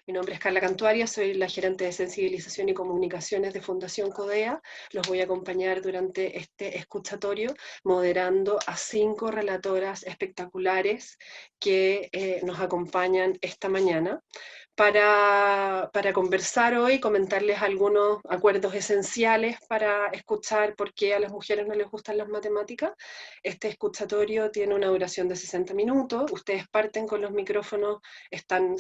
Mi nombre es Carla Cantuaria, soy la gerente de sensibilización y comunicaciones de Fundación Codea. Los voy a acompañar durante este escuchatorio, moderando a 5 relatoras espectaculares que nos acompañan esta mañana para conversar hoy, comentarles algunos acuerdos esenciales para escuchar por qué a las mujeres no les gustan las matemáticas. Este escuchatorio tiene una duración de 60 minutos, ustedes parten con los micrófonos, están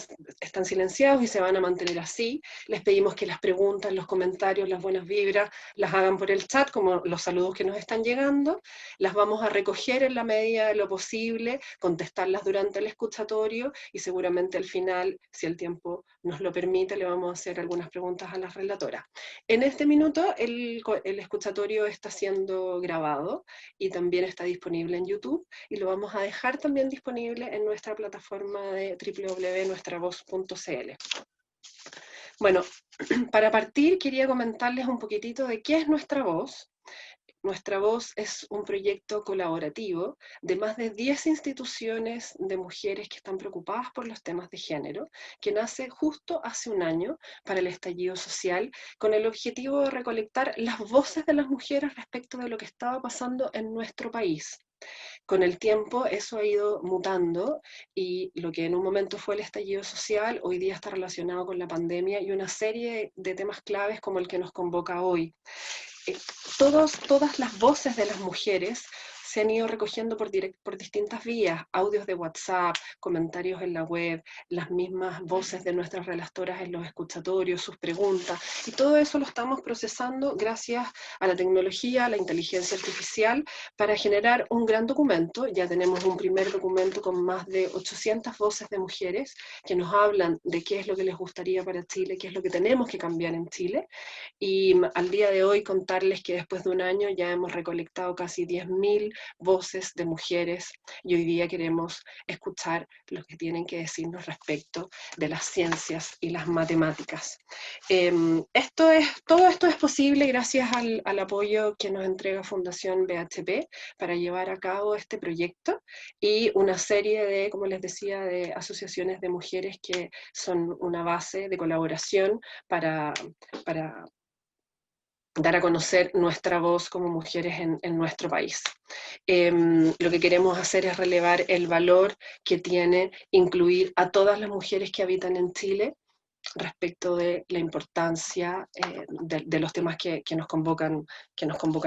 silenciados y se van a mantener así. Les pedimos que las preguntas, los comentarios, las buenas vibras, las hagan por el chat, como los saludos que nos están llegando. Las vamos a recoger en la medida de lo posible, contestarlas durante el escuchatorio y seguramente al final, si el tiempo nos lo permite, le vamos a hacer algunas preguntas a las relatoras. En este minuto el escuchatorio está siendo grabado y también está disponible en YouTube y lo vamos a dejar también disponible en nuestra plataforma de www.nuestravoz.cl. Bueno, para partir quería comentarles un poquitito de qué es Nuestra Voz. Nuestra Voz es un proyecto colaborativo de más de 10 instituciones de mujeres que están preocupadas por los temas de género, que nace justo hace un año para el estallido social, con el objetivo de recolectar las voces de las mujeres respecto de lo que estaba pasando en nuestro país. Con el tiempo eso ha ido mutando y lo que en un momento fue el estallido social, hoy día está relacionado con la pandemia y una serie de temas claves como el que nos convoca hoy. Todas las voces de las mujeres se han ido recogiendo por distintas vías, audios de WhatsApp, comentarios en la web, las mismas voces de nuestras relatoras en los escuchatorios, sus preguntas, y todo eso lo estamos procesando gracias a la tecnología, a la inteligencia artificial, para generar un gran documento. Ya tenemos un primer documento con más de 800 voces de mujeres que nos hablan de qué es lo que les gustaría para Chile, qué es lo que tenemos que cambiar en Chile, y al día de hoy contarles que después de un año ya hemos recolectado casi 10.000 voces de mujeres y hoy día queremos escuchar lo que tienen que decirnos respecto de las ciencias y las matemáticas. Todo esto es posible gracias al apoyo que nos entrega Fundación BHP para llevar a cabo este proyecto y una serie de, como les decía, de asociaciones de mujeres que son una base de colaboración para dar a conocer nuestra voz como mujeres en nuestro país. Lo que queremos hacer es relevar el valor que tiene incluir a todas las mujeres que habitan en Chile respecto de la importancia de los temas que nos convocan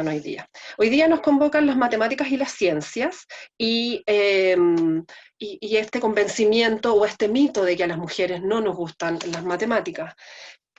hoy día. Hoy día nos convocan las matemáticas y las ciencias y este convencimiento o este mito de que a las mujeres no nos gustan las matemáticas.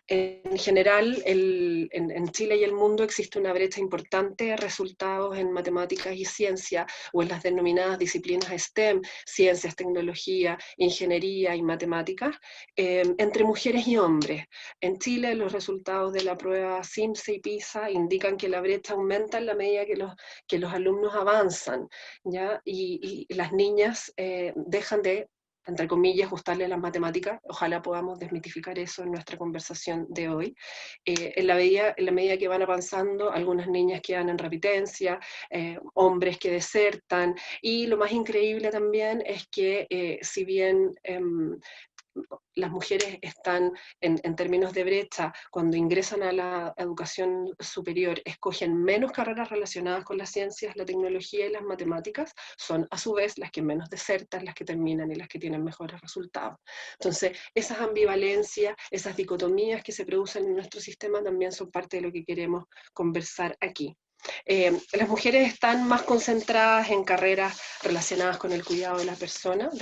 En general, en Chile y el mundo existe una brecha importante de resultados en matemáticas y ciencia, o en las denominadas disciplinas STEM, ciencias, tecnología, ingeniería y matemáticas, entre mujeres y hombres. En Chile, los resultados de la prueba CIMSE y PISA indican que la brecha aumenta en la medida que los alumnos avanzan, ¿ya? Y las niñas dejan de, entre comillas, gustarle las matemáticas. Ojalá podamos desmitificar eso en nuestra conversación de hoy. En la medida que van avanzando, algunas niñas quedan en repitencia, hombres que desertan, y lo más increíble también es que si bien las mujeres están en términos de brecha, cuando ingresan a la educación superior, escogen menos carreras relacionadas con las ciencias, la tecnología y las matemáticas, son a su vez las que menos desertan, las que terminan y las que tienen mejores resultados. Entonces, esas ambivalencias, esas dicotomías que se producen en nuestro sistema también son parte de lo que queremos conversar aquí. Las mujeres están más concentradas en carreras relacionadas con el cuidado de las personas,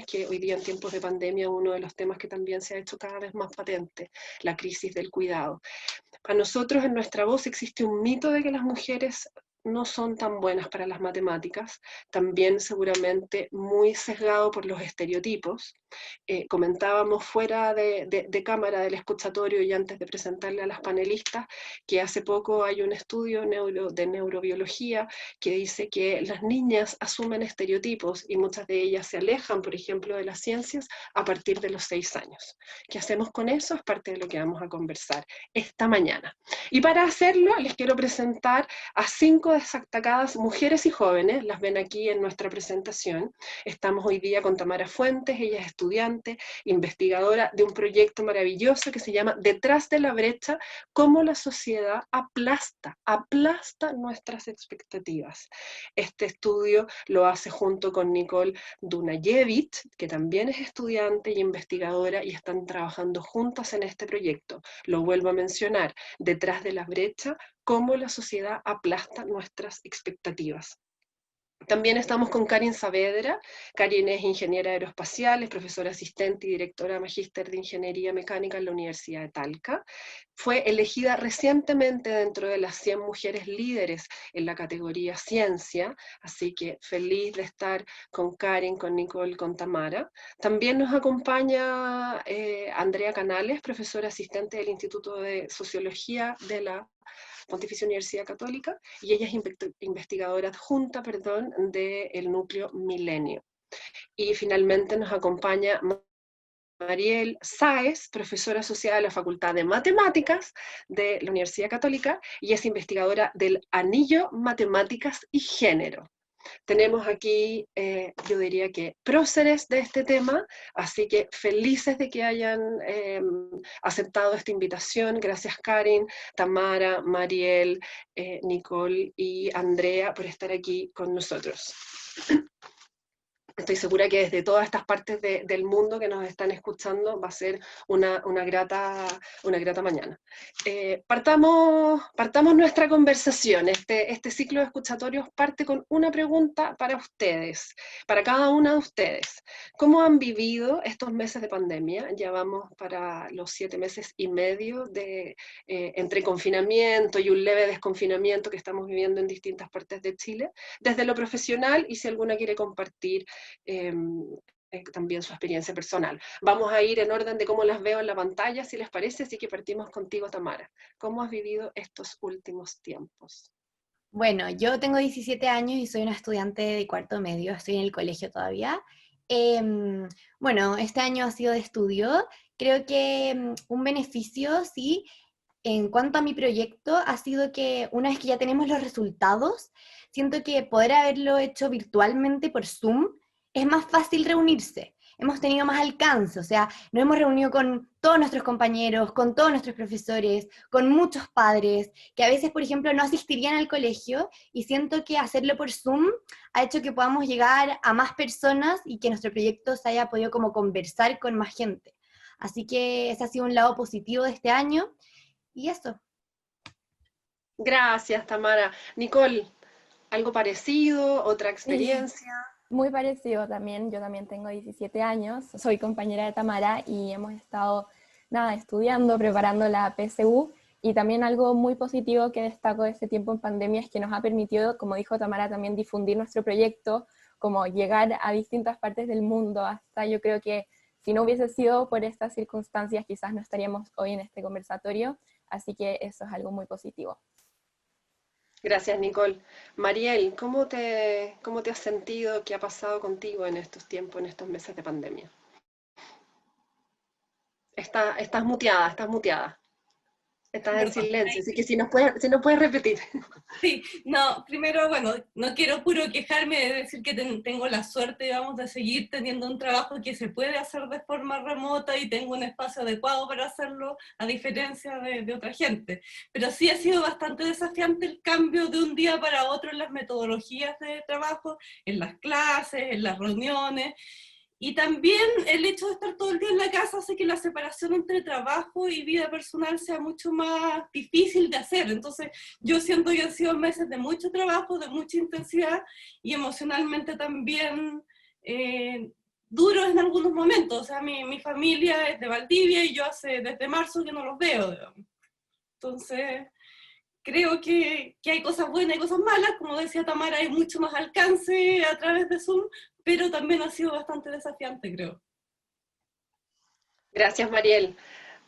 que hoy día en tiempos de pandemia uno de los temas que también se ha hecho cada vez más patente, la crisis del cuidado. Para nosotros en Nuestra Voz existe un mito de que las mujeres no son tan buenas para las matemáticas, también seguramente muy sesgado por los estereotipos. Comentábamos fuera de cámara del escuchatorio y antes de presentarle a las panelistas que hace poco hay un estudio de neurobiología que dice que las niñas asumen estereotipos y muchas de ellas se alejan, por ejemplo, de las ciencias a partir de los 6 años. ¿Qué hacemos con eso? Es parte de lo que vamos a conversar esta mañana. Y para hacerlo les quiero presentar a 5 destacadas mujeres y jóvenes, las ven aquí en nuestra presentación. Estamos hoy día con Tamara Fuentes, ella es estudiante, investigadora de un proyecto maravilloso que se llama Detrás de la brecha, cómo la sociedad aplasta nuestras expectativas. Este estudio lo hace junto con Nicole Dunajevich, que también es estudiante y investigadora, y están trabajando juntas en este proyecto. Lo vuelvo a mencionar, Detrás de la brecha, cómo la sociedad aplasta nuestras expectativas. También estamos con Karin Saavedra. Karin es ingeniera aeroespacial, es profesora asistente y directora magíster de Ingeniería Mecánica en la Universidad de Talca. Fue elegida recientemente dentro de las 100 mujeres líderes en la categoría ciencia, así que feliz de estar con Karin, con Nicole, con Tamara. También nos acompaña Andrea Canales, profesora asistente del Instituto de Sociología de la Pontificia Universidad Católica, y ella es investigadora adjunta, del núcleo Milenio. Y finalmente nos acompaña Mariel Sáez, profesora asociada de la Facultad de Matemáticas de la Universidad Católica, y es investigadora del Anillo Matemáticas y Género. Tenemos aquí, yo diría que próceres de este tema, así que felices de que hayan aceptado esta invitación. Gracias Karin, Tamara, Mariel, Nicole y Andrea por estar aquí con nosotros. Estoy segura que desde todas estas partes del mundo que nos están escuchando va a ser una grata mañana. Partamos nuestra conversación. Este ciclo de escuchatorios parte con una pregunta para ustedes, para cada una de ustedes. ¿Cómo han vivido estos meses de pandemia? Ya vamos para los 7 meses y medio entre confinamiento y un leve desconfinamiento que estamos viviendo en distintas partes de Chile, desde lo profesional, y si alguna quiere compartir también su experiencia personal. Vamos a ir en orden de cómo las veo en la pantalla, si les parece, así que partimos contigo, Tamara. ¿Cómo has vivido estos últimos tiempos? Bueno, yo tengo 17 años y soy una estudiante de cuarto medio, estoy en el colegio todavía. Bueno, este año ha sido de estudio. Creo que un beneficio, sí, en cuanto a mi proyecto, ha sido que una vez que ya tenemos los resultados, siento que poder haberlo hecho virtualmente por Zoom es más fácil reunirse. Hemos tenido más alcance, o sea, nos hemos reunido con todos nuestros compañeros, con todos nuestros profesores, con muchos padres, que a veces, por ejemplo, no asistirían al colegio, y siento que hacerlo por Zoom ha hecho que podamos llegar a más personas y que nuestro proyecto se haya podido como conversar con más gente. Así que ese ha sido un lado positivo de este año. Y eso. Gracias, Tamara. Nicole, ¿algo parecido? ¿Otra Sí, experiencia? muy parecido también. Yo también tengo 17 años, soy compañera de Tamara y hemos estado, nada, estudiando, preparando la PSU, y también algo muy positivo que destaco de este tiempo en pandemia es que nos ha permitido, como dijo Tamara, también difundir nuestro proyecto, como llegar a distintas partes del mundo. Hasta yo creo que si no hubiese sido por estas circunstancias, quizás no estaríamos hoy en este conversatorio, así que eso es algo muy positivo. Gracias, Nicole. Mariel, cómo te has sentido? ¿Qué ha pasado contigo en estos tiempos, en estos meses de pandemia? Estás muteada, estás muteada. Estás en Perdón. silencio, así que si nos puedes repetir. Sí, no, primero, bueno, no quiero puro quejarme de decir que tengo la suerte, digamos, de seguir teniendo un trabajo que se puede hacer de forma remota y tengo un espacio adecuado para hacerlo, a diferencia de otra gente. Pero sí ha sido bastante desafiante el cambio de un día para otro en las metodologías de trabajo, en las clases, en las reuniones. Y también el hecho de estar todo el día en la casa hace que la separación entre trabajo y vida personal sea mucho más difícil de hacer. Entonces, yo siento que han sido meses de mucho trabajo, de mucha intensidad y emocionalmente también duros en algunos momentos. O sea, mi familia es de Valdivia y yo hace desde marzo que no los veo, digamos. Entonces, creo que hay cosas buenas y cosas malas. Como decía Tamara, hay mucho más alcance a través de Zoom, pero también ha sido bastante desafiante, creo. Gracias, Mariel.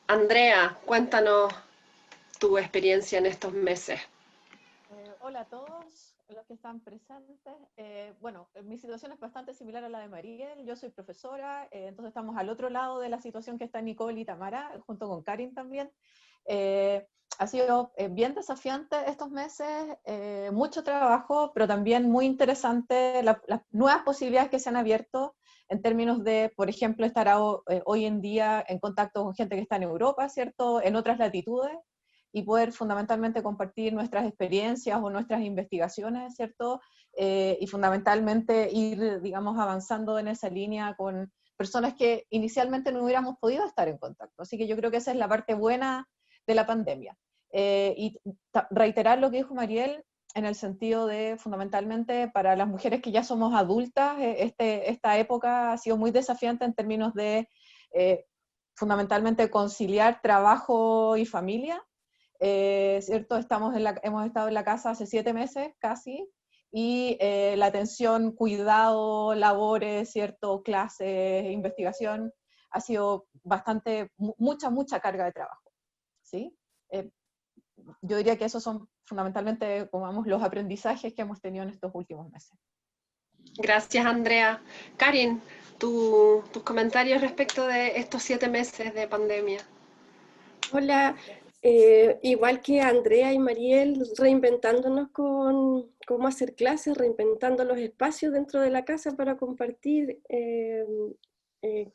Andrea, cuéntanos tu experiencia en estos meses. Hola a todos los que están presentes. Bueno, mi situación es bastante similar a la de Mariel. Yo soy profesora, entonces estamos al otro lado de la situación que está Nicole y Tamara, junto con Karin también. Ha sido bien desafiante estos meses, mucho trabajo, pero también muy interesante las nuevas posibilidades que se han abierto en términos de, por ejemplo, estar hoy en día en contacto con gente que está en Europa, ¿cierto? En otras latitudes, y poder fundamentalmente compartir nuestras experiencias o nuestras investigaciones, ¿cierto? Y fundamentalmente ir, digamos, avanzando en esa línea con personas que inicialmente no hubiéramos podido estar en contacto. Así que yo creo que esa es la parte buena de la pandemia. Y reiterar lo que dijo Mariel, en el sentido de, fundamentalmente, para las mujeres que ya somos adultas, esta época ha sido muy desafiante en términos de, fundamentalmente, conciliar trabajo y familia, ¿cierto? Hemos estado en la casa hace 7 meses, casi, y la atención, cuidado, labores, ¿cierto? Clases, investigación, ha sido bastante, mucha carga de trabajo, ¿sí? Yo diría que esos son fundamentalmente, como vamos, los aprendizajes que hemos tenido en estos últimos meses. Gracias, Andrea. Karin, tus comentarios respecto de estos 7 meses de pandemia. Hola, igual que Andrea y Mariel, reinventándonos con cómo hacer clases, reinventando los espacios dentro de la casa para compartir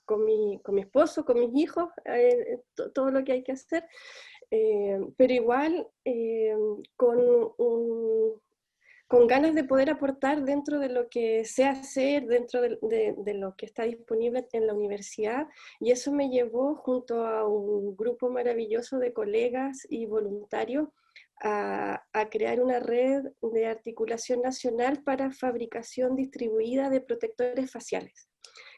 con mi esposo, con mis hijos, todo lo que hay que hacer. Pero igual con ganas de poder aportar dentro de lo que sé hacer, dentro de lo que está disponible en la universidad, y eso me llevó junto a un grupo maravilloso de colegas y voluntarios a crear una red de articulación nacional para fabricación distribuida de protectores faciales,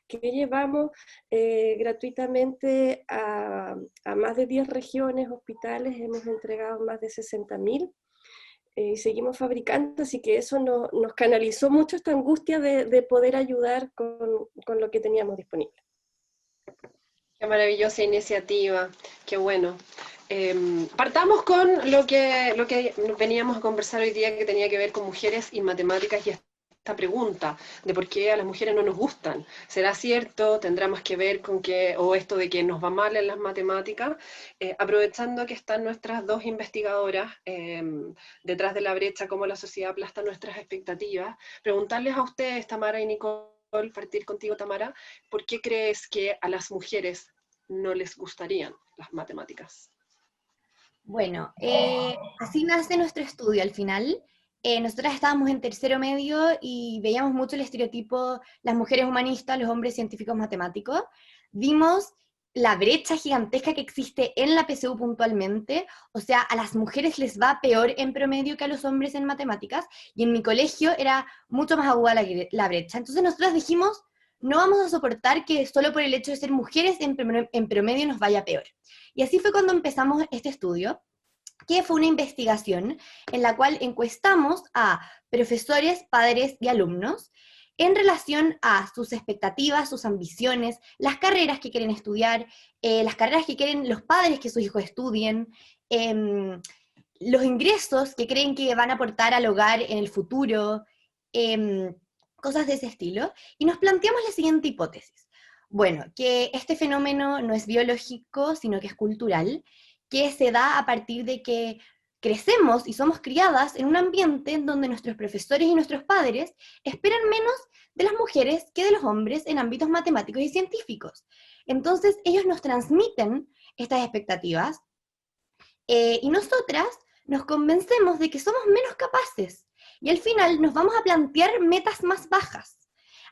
que llevamos gratuitamente a más de 10 regiones, hospitales, hemos entregado más de 60.000 y seguimos fabricando, así que eso nos canalizó mucho esta angustia de poder ayudar con lo que teníamos disponible. Qué maravillosa iniciativa, qué bueno. Partamos con lo que veníamos a conversar hoy día, que tenía que ver con mujeres y matemáticas, y esta pregunta de por qué a las mujeres no nos gustan. ¿Será cierto? ¿Tendrá más que ver con que, o esto de que nos va mal en las matemáticas? Aprovechando que están nuestras dos investigadoras detrás de la brecha, cómo la sociedad aplasta nuestras expectativas, preguntarles a ustedes, Tamara y Nicole, partir contigo, Tamara, ¿por qué crees que a las mujeres no les gustarían las matemáticas? Bueno, así nace nuestro estudio al final. Nosotras estábamos en tercero medio y veíamos mucho el estereotipo, las mujeres humanistas, los hombres científicos matemáticos. Vimos la brecha gigantesca que existe en la PSU puntualmente, o sea, a las mujeres les va peor en promedio que a los hombres en matemáticas, y en mi colegio era mucho más aguda la brecha. Entonces nosotras dijimos, no vamos a soportar que solo por el hecho de ser mujeres en promedio nos vaya peor. Y así fue cuando empezamos este estudio, que fue una investigación en la cual encuestamos a profesores, padres y alumnos en relación a sus expectativas, sus ambiciones, las carreras que quieren estudiar, las carreras que quieren los padres que sus hijos estudien, los ingresos que creen que van a aportar al hogar en el futuro, cosas de ese estilo, y nos planteamos la siguiente hipótesis. Bueno, que este fenómeno no es biológico, sino que es cultural, que se da a partir de que crecemos y somos criadas en un ambiente en donde nuestros profesores y nuestros padres esperan menos de las mujeres que de los hombres en ámbitos matemáticos y científicos. Entonces ellos nos transmiten estas expectativas y nosotras nos convencemos de que somos menos capaces y al final nos vamos a plantear metas más bajas.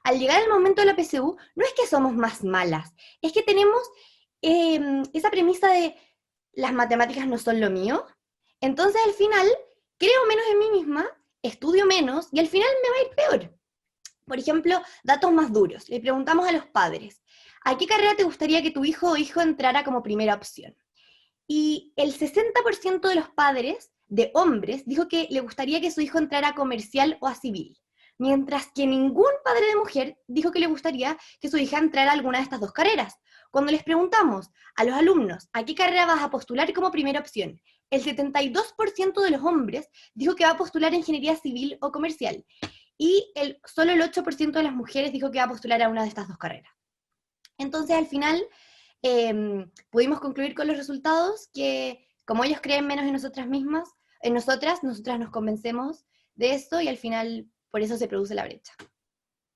Al llegar al momento de la PSU, no es que somos más malas, es que tenemos esa premisa de las matemáticas no son lo mío, entonces al final creo menos en mí misma, estudio menos y al final me va a ir peor. Por ejemplo, datos más duros. Le preguntamos a los padres, ¿a qué carrera te gustaría que tu hijo o hijo entrara como primera opción? Y el 60% de los padres, de hombres, dijo que le gustaría que su hijo entrara a comercial o a civil, mientras que ningún padre de mujer dijo que le gustaría que su hija entrara a alguna de estas dos carreras. Cuando les preguntamos a los alumnos, ¿a qué carrera vas a postular como primera opción? El 72% de los hombres dijo que va a postular ingeniería civil o comercial, y solo el 8% de las mujeres dijo que va a postular a una de estas dos carreras. Entonces, al final, pudimos concluir con los resultados que como ellos creen menos en nosotras mismas, en nosotras nos convencemos de eso y al final por eso se produce la brecha.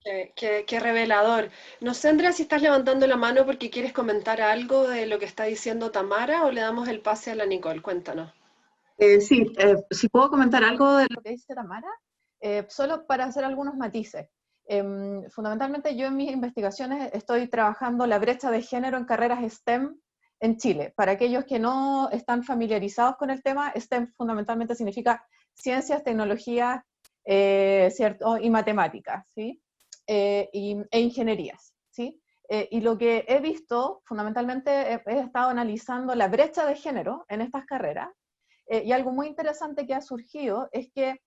Qué revelador. No sé, Andrea, si estás levantando la mano porque quieres comentar algo de lo que está diciendo Tamara o le damos el pase a la Nicole. Cuéntanos. Sí, si puedo comentar algo de lo que dice Tamara, solo para hacer algunos matices. Fundamentalmente yo en mis investigaciones estoy trabajando la brecha de género en carreras STEM en Chile. Para aquellos que no están familiarizados con el tema, STEM fundamentalmente significa ciencias, tecnologías, ¿cierto? Y matemáticas, ¿sí? E ingenierías, ¿sí? Y lo que he visto, fundamentalmente he estado analizando la brecha de género en estas carreras, y algo muy interesante que ha surgido es que,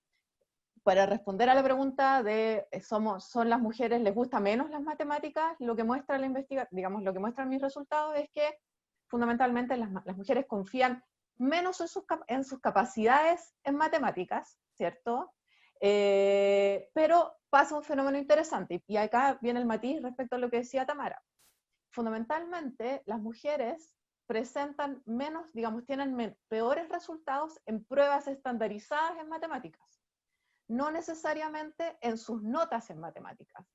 para responder a la pregunta de ¿son las mujeres, les gusta menos las matemáticas? Lo que muestra la investigación, digamos, lo que muestran mis resultados es que fundamentalmente las mujeres confían menos en sus capacidades en matemáticas, ¿cierto? Pero pasa un fenómeno interesante, y acá viene el matiz respecto a lo que decía Tamara. Fundamentalmente, las mujeres presentan menos, digamos, tienen peores resultados en pruebas estandarizadas en matemáticas, no necesariamente en sus notas en matemáticas.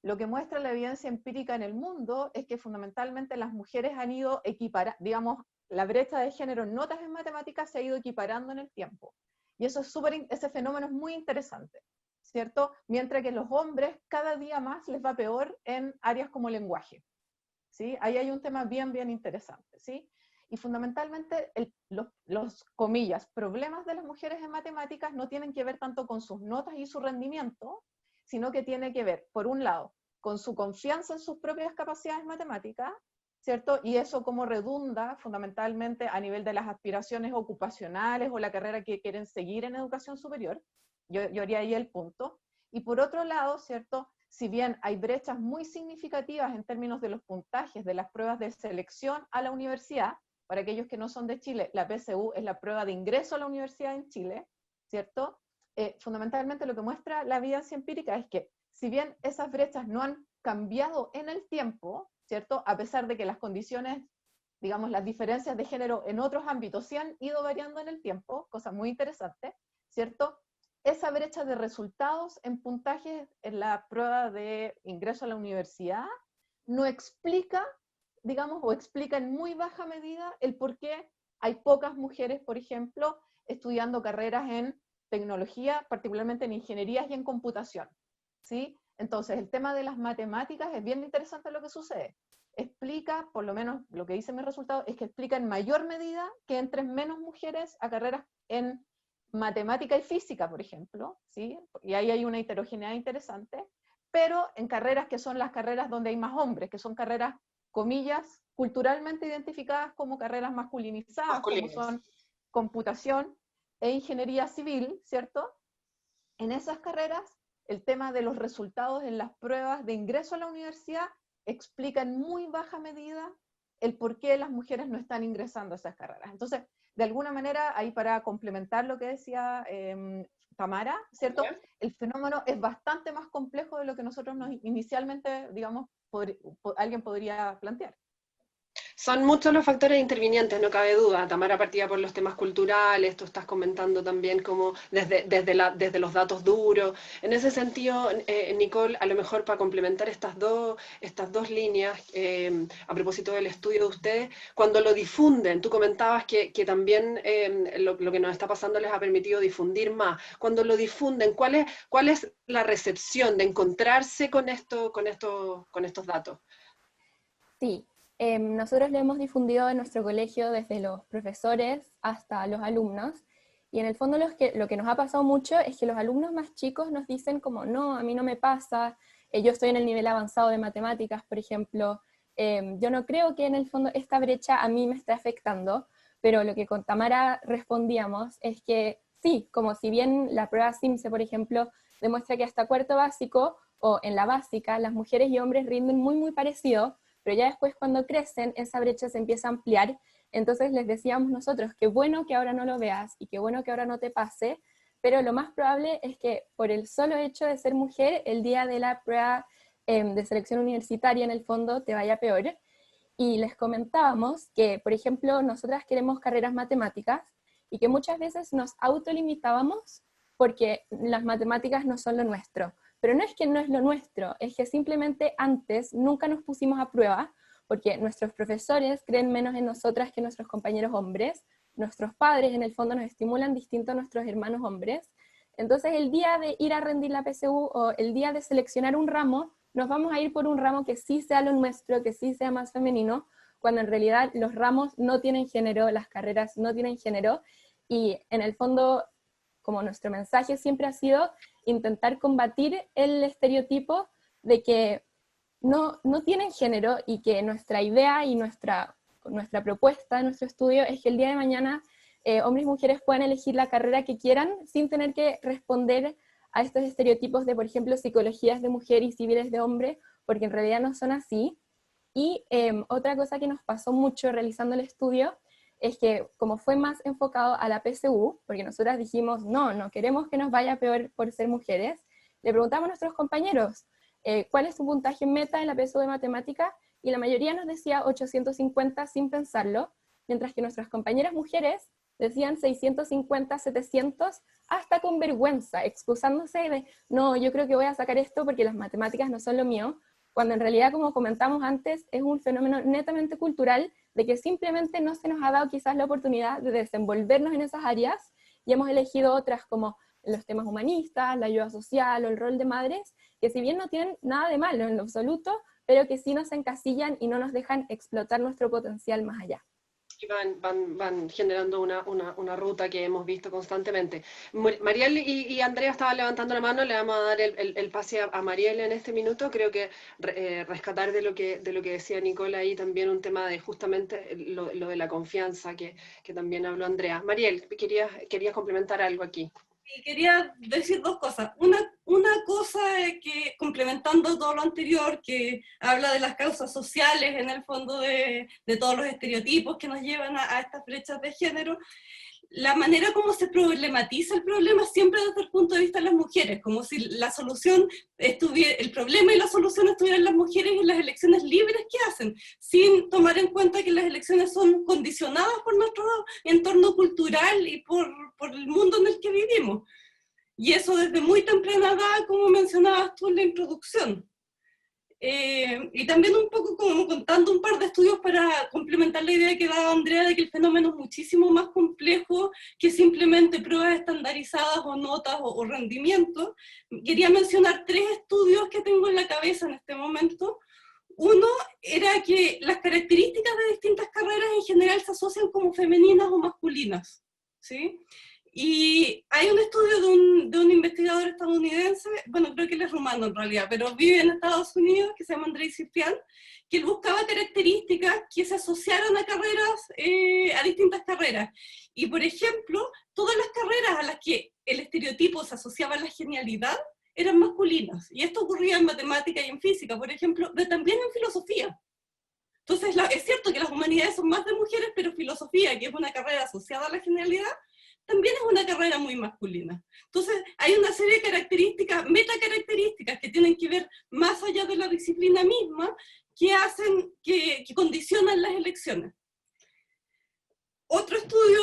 Lo que muestra la evidencia empírica en el mundo es que fundamentalmente las mujeres han ido equiparando, digamos, la brecha de género en notas en matemáticas se ha ido equiparando en el tiempo. Y eso es ese fenómeno es muy interesante, ¿cierto? Mientras que los hombres cada día más les va peor en áreas como lenguaje, ¿sí? Ahí hay un tema bien, bien interesante, ¿sí? Y fundamentalmente los comillas, problemas de las mujeres en matemáticas no tienen que ver tanto con sus notas y su rendimiento, sino que tiene que ver, por un lado, con su confianza en sus propias capacidades matemáticas, ¿cierto? Y eso como redunda fundamentalmente a nivel de las aspiraciones ocupacionales o la carrera que quieren seguir en educación superior. Yo haría ahí el punto. Y por otro lado, ¿cierto? Si bien hay brechas muy significativas en términos de los puntajes de las pruebas de selección a la universidad, para aquellos que no son de Chile, la PSU es la prueba de ingreso a la universidad en Chile, ¿cierto? Fundamentalmente lo que muestra la evidencia empírica es que, si bien esas brechas no han cambiado en el tiempo, ¿cierto? A pesar de que las condiciones, digamos, las diferencias de género en otros ámbitos sí han ido variando en el tiempo, cosa muy interesante, ¿cierto? Esa brecha de resultados en puntajes en la prueba de ingreso a la universidad no explica, digamos, o explica en muy baja medida el por qué hay pocas mujeres, por ejemplo, estudiando carreras en tecnología, particularmente en ingenierías y en computación, ¿sí? Entonces, el tema de las matemáticas es bien interesante lo que sucede. Explica, por lo menos lo que dice mi resultado, es que explica en mayor medida que entren menos mujeres a carreras en matemática y física, por ejemplo, ¿sí? Y ahí hay una heterogeneidad interesante, pero en carreras que son las carreras donde hay más hombres, que son carreras, comillas, culturalmente identificadas como carreras masculinizadas, como son computación e ingeniería civil, ¿cierto? En esas carreras, el tema de los resultados en las pruebas de ingreso a la universidad explica en muy baja medida el por qué las mujeres no están ingresando a esas carreras. Entonces, de alguna manera, ahí para complementar lo que decía Tamara, ¿cierto? El fenómeno es bastante más complejo de lo que nosotros inicialmente, digamos, alguien podría plantear. Son muchos los factores intervinientes, no cabe duda. Tamara partía por los temas culturales, tú estás comentando también como desde los datos duros. En ese sentido, Nicole, a lo mejor para complementar estas dos líneas, a propósito del estudio de ustedes, cuando lo difunden, tú comentabas que también lo que nos está pasando les ha permitido difundir más. Cuando lo difunden, ¿cuál es la recepción de encontrarse con estos datos? Sí, nosotros lo hemos difundido en nuestro colegio desde los profesores hasta los alumnos, y en el fondo lo que nos ha pasado mucho es que los alumnos más chicos nos dicen como, no, a mí no me pasa, yo estoy en el nivel avanzado de matemáticas, por ejemplo, yo no creo que en el fondo esta brecha a mí me esté afectando, pero lo que con Tamara respondíamos es que sí, como si bien la prueba SIMSE, por ejemplo, demuestra que hasta cuarto básico o en la básica las mujeres y hombres rinden muy, muy parecido, pero ya después cuando crecen esa brecha se empieza a ampliar. Entonces les decíamos nosotros, qué bueno que ahora no lo veas y qué bueno que ahora no te pase, pero lo más probable es que por el solo hecho de ser mujer, el día de la prueba de selección universitaria en el fondo te vaya peor. y les comentábamos que, por ejemplo, nosotras queremos carreras matemáticas y que muchas veces nos autolimitábamos porque las matemáticas no son lo nuestro. Pero no es que no es lo nuestro, es que simplemente antes nunca nos pusimos a prueba porque nuestros profesores creen menos en nosotras que nuestros compañeros hombres, nuestros padres en el fondo nos estimulan distinto a nuestros hermanos hombres. Entonces el día de ir a rendir la PSU o el día de seleccionar un ramo, nos vamos a ir por un ramo que sí sea lo nuestro, que sí sea más femenino, cuando en realidad los ramos no tienen género, las carreras no tienen género, y en el fondo, como nuestro mensaje siempre ha sido intentar combatir el estereotipo de que no tienen género y que nuestra idea y nuestra propuesta, nuestro estudio es que el día de mañana hombres y mujeres puedan elegir la carrera que quieran sin tener que responder a estos estereotipos de, por ejemplo, psicologías de mujer y civiles de hombre, porque en realidad no son así. Y otra cosa que nos pasó mucho realizando el estudio es que como fue más enfocado a la PSU, porque nosotras dijimos, no queremos que nos vaya peor por ser mujeres, le preguntamos a nuestros compañeros, ¿cuál es su puntaje meta en la PSU de matemática? Y la mayoría nos decía 850 sin pensarlo, mientras que nuestras compañeras mujeres decían 650, 700, hasta con vergüenza, excusándose de, no, yo creo que voy a sacar esto porque las matemáticas no son lo mío, cuando en realidad, como comentamos antes, es un fenómeno netamente cultural de que simplemente no se nos ha dado quizás la oportunidad de desenvolvernos en esas áreas y hemos elegido otras como los temas humanistas, la ayuda social o el rol de madres, que si bien no tienen nada de malo en lo absoluto, pero que sí nos encasillan y no nos dejan explotar nuestro potencial más allá. Y van generando una ruta que hemos visto constantemente. Mariel y Andrea estaban levantando la mano, le vamos a dar el pase a Mariel en este minuto. Creo que rescatar de lo que decía Nicola ahí también un tema de justamente lo de la confianza que también habló Andrea. Mariel, querías complementar algo aquí. Y quería decir dos cosas. Una cosa es que, complementando todo lo anterior, que habla de las causas sociales, en el fondo de todos los estereotipos que nos llevan a estas brechas de género, la manera como se problematiza el problema siempre desde el punto de vista de las mujeres, como si la solución el problema y la solución estuvieran en las mujeres y en las elecciones libres que hacen, sin tomar en cuenta que las elecciones son condicionadas por nuestro entorno cultural y por el mundo en el que vivimos. Y eso desde muy temprana edad, como mencionabas tú en la introducción. Y también un poco como contando un par de estudios para complementar la idea que daba Andrea de que el fenómeno es muchísimo más complejo que simplemente pruebas estandarizadas o notas o rendimientos. Quería mencionar 3 estudios que tengo en la cabeza en este momento. Uno era que las características de distintas carreras en general se asocian como femeninas o masculinas, ¿sí? Y hay un estudio de un investigador estadounidense, bueno, creo que él es rumano en realidad, pero vive en Estados Unidos, que se llama Andrei Ciprián, que él buscaba características que se asociaran a carreras, a distintas carreras. Y por ejemplo, todas las carreras a las que el estereotipo se asociaba a la genialidad eran masculinas. Y esto ocurría en matemática y en física, por ejemplo, pero también en filosofía. Entonces, es cierto que las humanidades son más de mujeres, pero filosofía, que es una carrera asociada a la genialidad, también es una carrera muy masculina. Entonces, hay una serie de características, metacaracterísticas, que tienen que ver más allá de la disciplina misma, que hacen, que condicionan las elecciones. Otro estudio,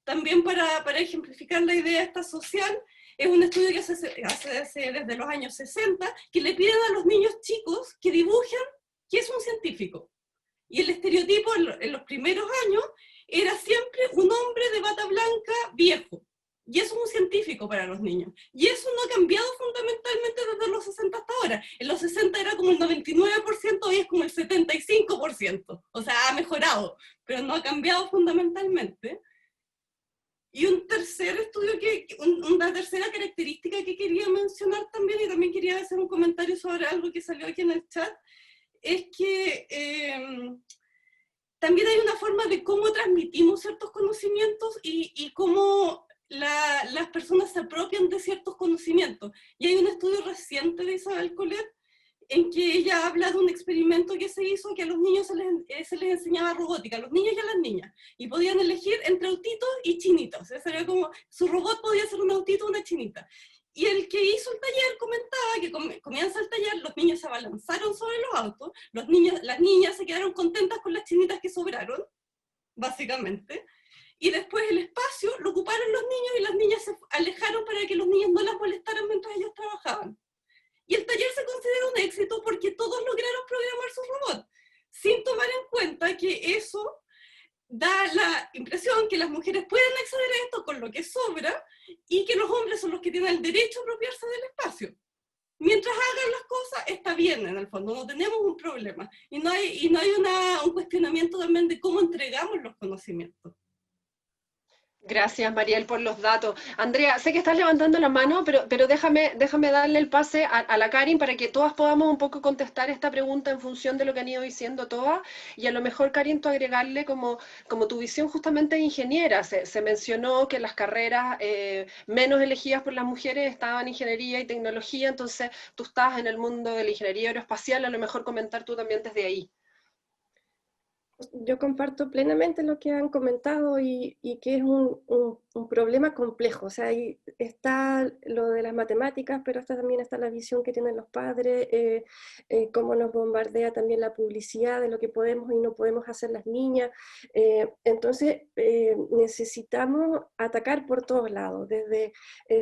también para ejemplificar la idea esta social, es un estudio que se hace desde los años 60, que le piden a los niños chicos que dibujen qué es un científico. Y el estereotipo en los primeros años era siempre un hombre de bata blanca viejo. Y eso es un científico para los niños. Y eso no ha cambiado fundamentalmente desde los 60 hasta ahora. En los 60 era como el 99%, hoy es como el 75%. O sea, ha mejorado, pero no ha cambiado fundamentalmente. Y un tercer estudio, una tercera característica que quería mencionar también, y también quería hacer un comentario sobre algo que salió aquí en el chat, es que también hay una forma de cómo transmitimos ciertos conocimientos y cómo las personas se apropian de ciertos conocimientos. Y hay un estudio reciente de Isabel Collet en que ella habla de un experimento que se hizo, que a los niños se les enseñaba robótica, a los niños y a las niñas, y podían elegir entre autitos y chinitos. O sea, era como, su robot podía ser un autito o una chinita. Y el que hizo el taller comentaba que comienza el taller, los niños se abalanzaron sobre los autos, las niñas se quedaron contentas con las chinitas que sobraron, básicamente, y después el espacio lo ocuparon los niños y las niñas se alejaron para que los niños no las molestaran mientras ellos trabajaban. Y el taller se considera un éxito porque todos lograron programar sus robots, sin tomar en cuenta que eso da la impresión que las mujeres pueden acceder a esto con lo que sobra y que los hombres son los que tienen el derecho a apropiarse del espacio. Mientras hagan las cosas, está bien en el fondo, no tenemos un problema. Y no hay un cuestionamiento también de cómo entregamos los conocimientos. Gracias, Mariel, por los datos. Andrea, sé que estás levantando la mano, pero déjame darle el pase a la Karin para que todas podamos un poco contestar esta pregunta en función de lo que han ido diciendo todas, y a lo mejor, Karin, tú agregarle como tu visión justamente de ingeniera. Se mencionó que las carreras menos elegidas por las mujeres estaban ingeniería y tecnología, entonces tú estás en el mundo de la ingeniería aeroespacial, a lo mejor comentar tú también desde ahí. Yo comparto plenamente lo que han comentado y que es un problema complejo. O sea, ahí está lo de las matemáticas, pero también está la visión que tienen los padres, cómo nos bombardea también la publicidad de lo que podemos y no podemos hacer las niñas. Entonces, necesitamos atacar por todos lados, desde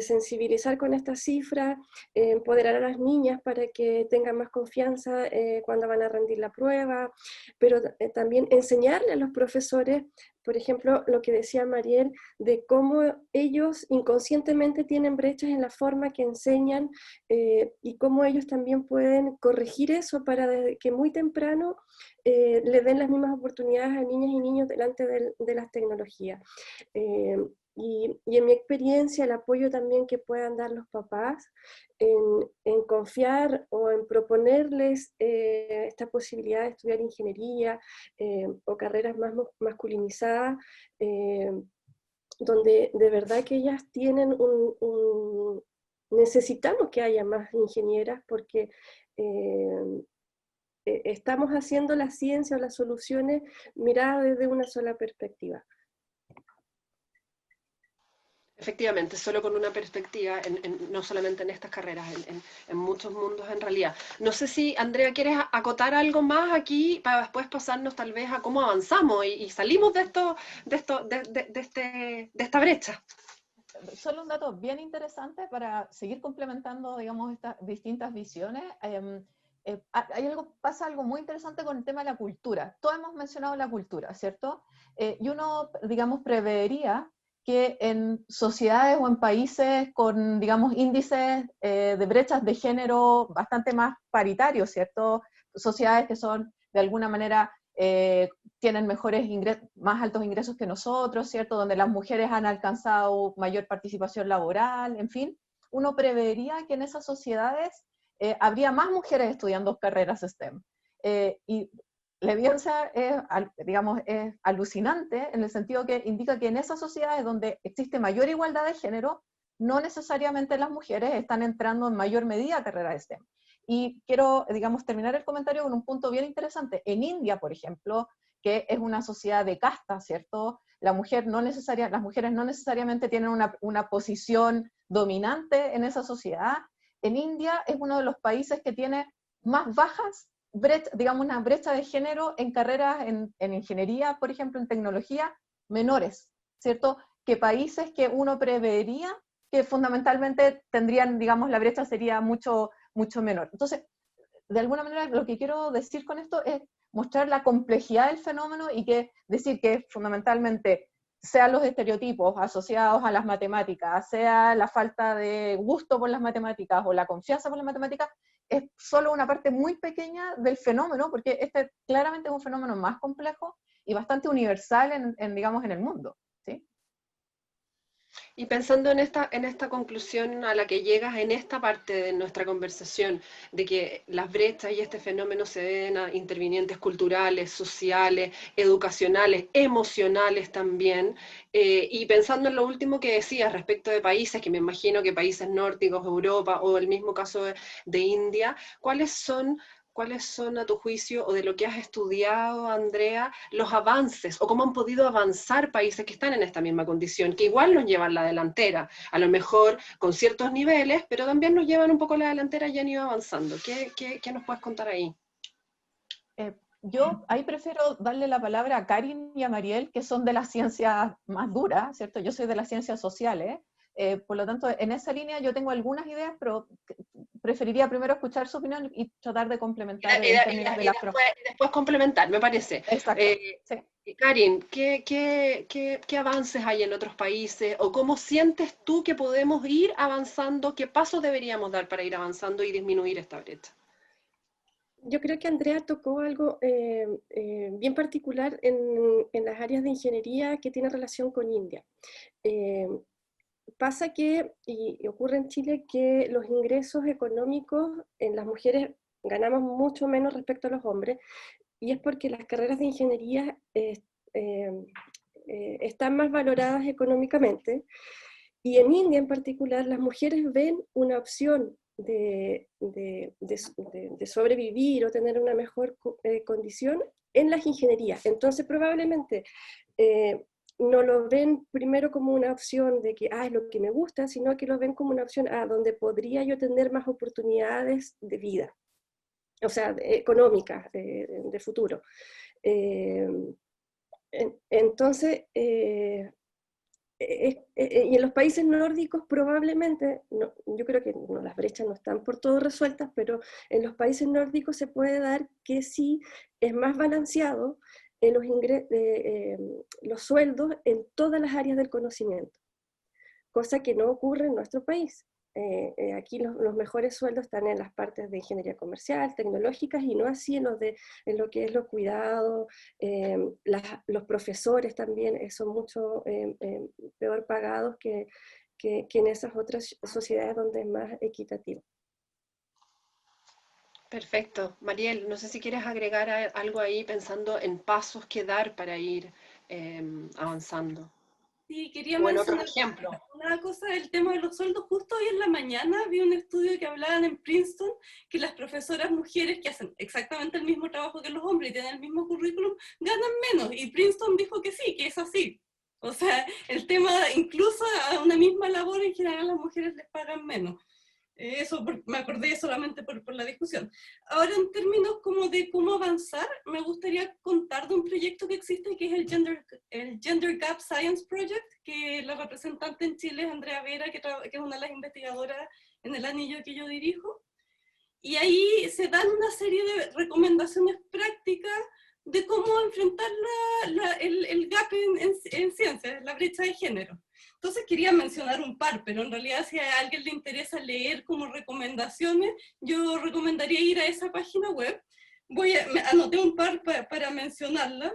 sensibilizar con estas cifras, empoderar a las niñas para que tengan más confianza cuando van a rendir la prueba, pero también enseñarle a los profesores, por ejemplo, lo que decía Mariel, de cómo ellos inconscientemente tienen brechas en la forma que enseñan y cómo ellos también pueden corregir eso para que muy temprano le den las mismas oportunidades a niñas y niños delante de las tecnologías. Y en mi experiencia, el apoyo también que puedan dar los papás en confiar o en proponerles esta posibilidad de estudiar ingeniería o carreras más masculinizadas, donde de verdad que ellas tienen necesitamos que haya más ingenieras porque estamos haciendo la ciencia o las soluciones miradas desde una sola perspectiva. Efectivamente, solo con una perspectiva, no solamente en estas carreras, en muchos mundos en realidad. No sé si, Andrea, ¿quieres acotar algo más aquí para después pasarnos tal vez a cómo avanzamos y salimos de esta brecha? Solo un dato bien interesante para seguir complementando, digamos, estas distintas visiones. Pasa algo muy interesante con el tema de la cultura. Todos hemos mencionado la cultura, ¿cierto? Y uno, digamos, prevería que en sociedades o en países con, digamos, índices de brechas de género bastante más paritarios, ¿cierto? Sociedades que son, de alguna manera, tienen más altos ingresos que nosotros, ¿cierto? Donde las mujeres han alcanzado mayor participación laboral, en fin. Uno prevería que en esas sociedades habría más mujeres estudiando carreras STEM. Y la evidencia digamos, es alucinante en el sentido que indica que en esas sociedades donde existe mayor igualdad de género, no necesariamente las mujeres están entrando en mayor medida a carreras STEM. Y quiero, digamos, terminar el comentario con un punto bien interesante. En India, por ejemplo, que es una sociedad de casta, ¿cierto? Las mujeres no necesariamente tienen una posición dominante en esa sociedad. En India es uno de los países que tiene más bajas digamos, una brecha de género en carreras en ingeniería, por ejemplo, en tecnología, menores, ¿cierto? Que países que uno prevería que fundamentalmente tendrían, digamos, la brecha sería mucho, mucho menor. Entonces, de alguna manera, lo que quiero decir con esto es mostrar la complejidad del fenómeno y decir que fundamentalmente sean los estereotipos asociados a las matemáticas, sea la falta de gusto por las matemáticas o la confianza por las matemáticas, es solo una parte muy pequeña del fenómeno, porque este claramente es un fenómeno más complejo y bastante universal digamos, en el mundo, ¿sí? Y pensando en esta conclusión a la que llegas en esta parte de nuestra conversación, de que las brechas y este fenómeno se deben a intervinientes culturales, sociales, educacionales, emocionales también, y pensando en lo último que decías respecto de países, que me imagino que países nórdicos, Europa, o el mismo caso de India, ¿cuáles son ¿cuáles son a tu juicio, o de lo que has estudiado, Andrea, los avances, o cómo han podido avanzar países que están en esta misma condición, que igual nos llevan la delantera, a lo mejor con ciertos niveles, pero también nos llevan un poco la delantera y han ido avanzando? ¿Qué nos puedes contar ahí? Yo ahí prefiero darle la palabra a Karin y a Mariel, que son de las ciencias más duras, ¿cierto? Yo soy de las ciencias sociales, por lo tanto, en esa línea yo tengo algunas ideas, pero preferiría primero escuchar su opinión y tratar de complementar en términos de la y después complementar, me parece. Exacto, sí. Karin, ¿qué avances hay en otros países? ¿O cómo sientes tú que podemos ir avanzando? ¿Qué pasos deberíamos dar para ir avanzando y disminuir esta brecha? Yo creo que Andrea tocó algo bien particular en las áreas de ingeniería que tiene relación con India. Pasa que, y ocurre en Chile, que los ingresos económicos en las mujeres ganamos mucho menos respecto a los hombres, y es porque las carreras de ingeniería están más valoradas económicamente, y en India en particular las mujeres ven una opción de sobrevivir o tener una mejor condición en las ingenierías. Entonces probablemente no lo ven primero como una opción de que es lo que me gusta, sino que lo ven como una opción donde podría yo tener más oportunidades de vida, o sea, económicas, de futuro. Entonces, y en los países nórdicos probablemente, yo creo que las brechas no están por todo resueltas, pero en los países nórdicos se puede dar que sí es más balanceado los sueldos en todas las áreas del conocimiento, cosa que no ocurre en nuestro país. Aquí los mejores sueldos están en las partes de ingeniería comercial, tecnológicas, y no así en lo que es los cuidados. Los profesores también son mucho peor pagados que en esas otras sociedades donde es más equitativo. Perfecto. Mariel, no sé si quieres agregar algo ahí pensando en pasos que dar para ir avanzando. Sí, quería Bueno, otro mencionar ejemplo. una cosa del tema de los sueldos. Justo hoy en la mañana vi un estudio que hablaban en Princeton que las profesoras mujeres que hacen exactamente el mismo trabajo que los hombres y tienen el mismo currículum ganan menos, y Princeton dijo que sí, que es así. O sea, el tema, incluso a una misma labor en general las mujeres les pagan menos. Eso me acordé solamente por la discusión. Ahora, en términos como de cómo avanzar, me gustaría contar de un proyecto que existe, que es el Gender Gap Science Project, que la representante en Chile es Andrea Vera, que es una de las investigadoras en el anillo que yo dirijo. Y ahí se dan una serie de recomendaciones prácticas de cómo enfrentar el gap en ciencias, la brecha de género. Entonces quería mencionar un par, pero en realidad si a alguien le interesa leer como recomendaciones, yo recomendaría ir a esa página web. Anoté un par para mencionarla.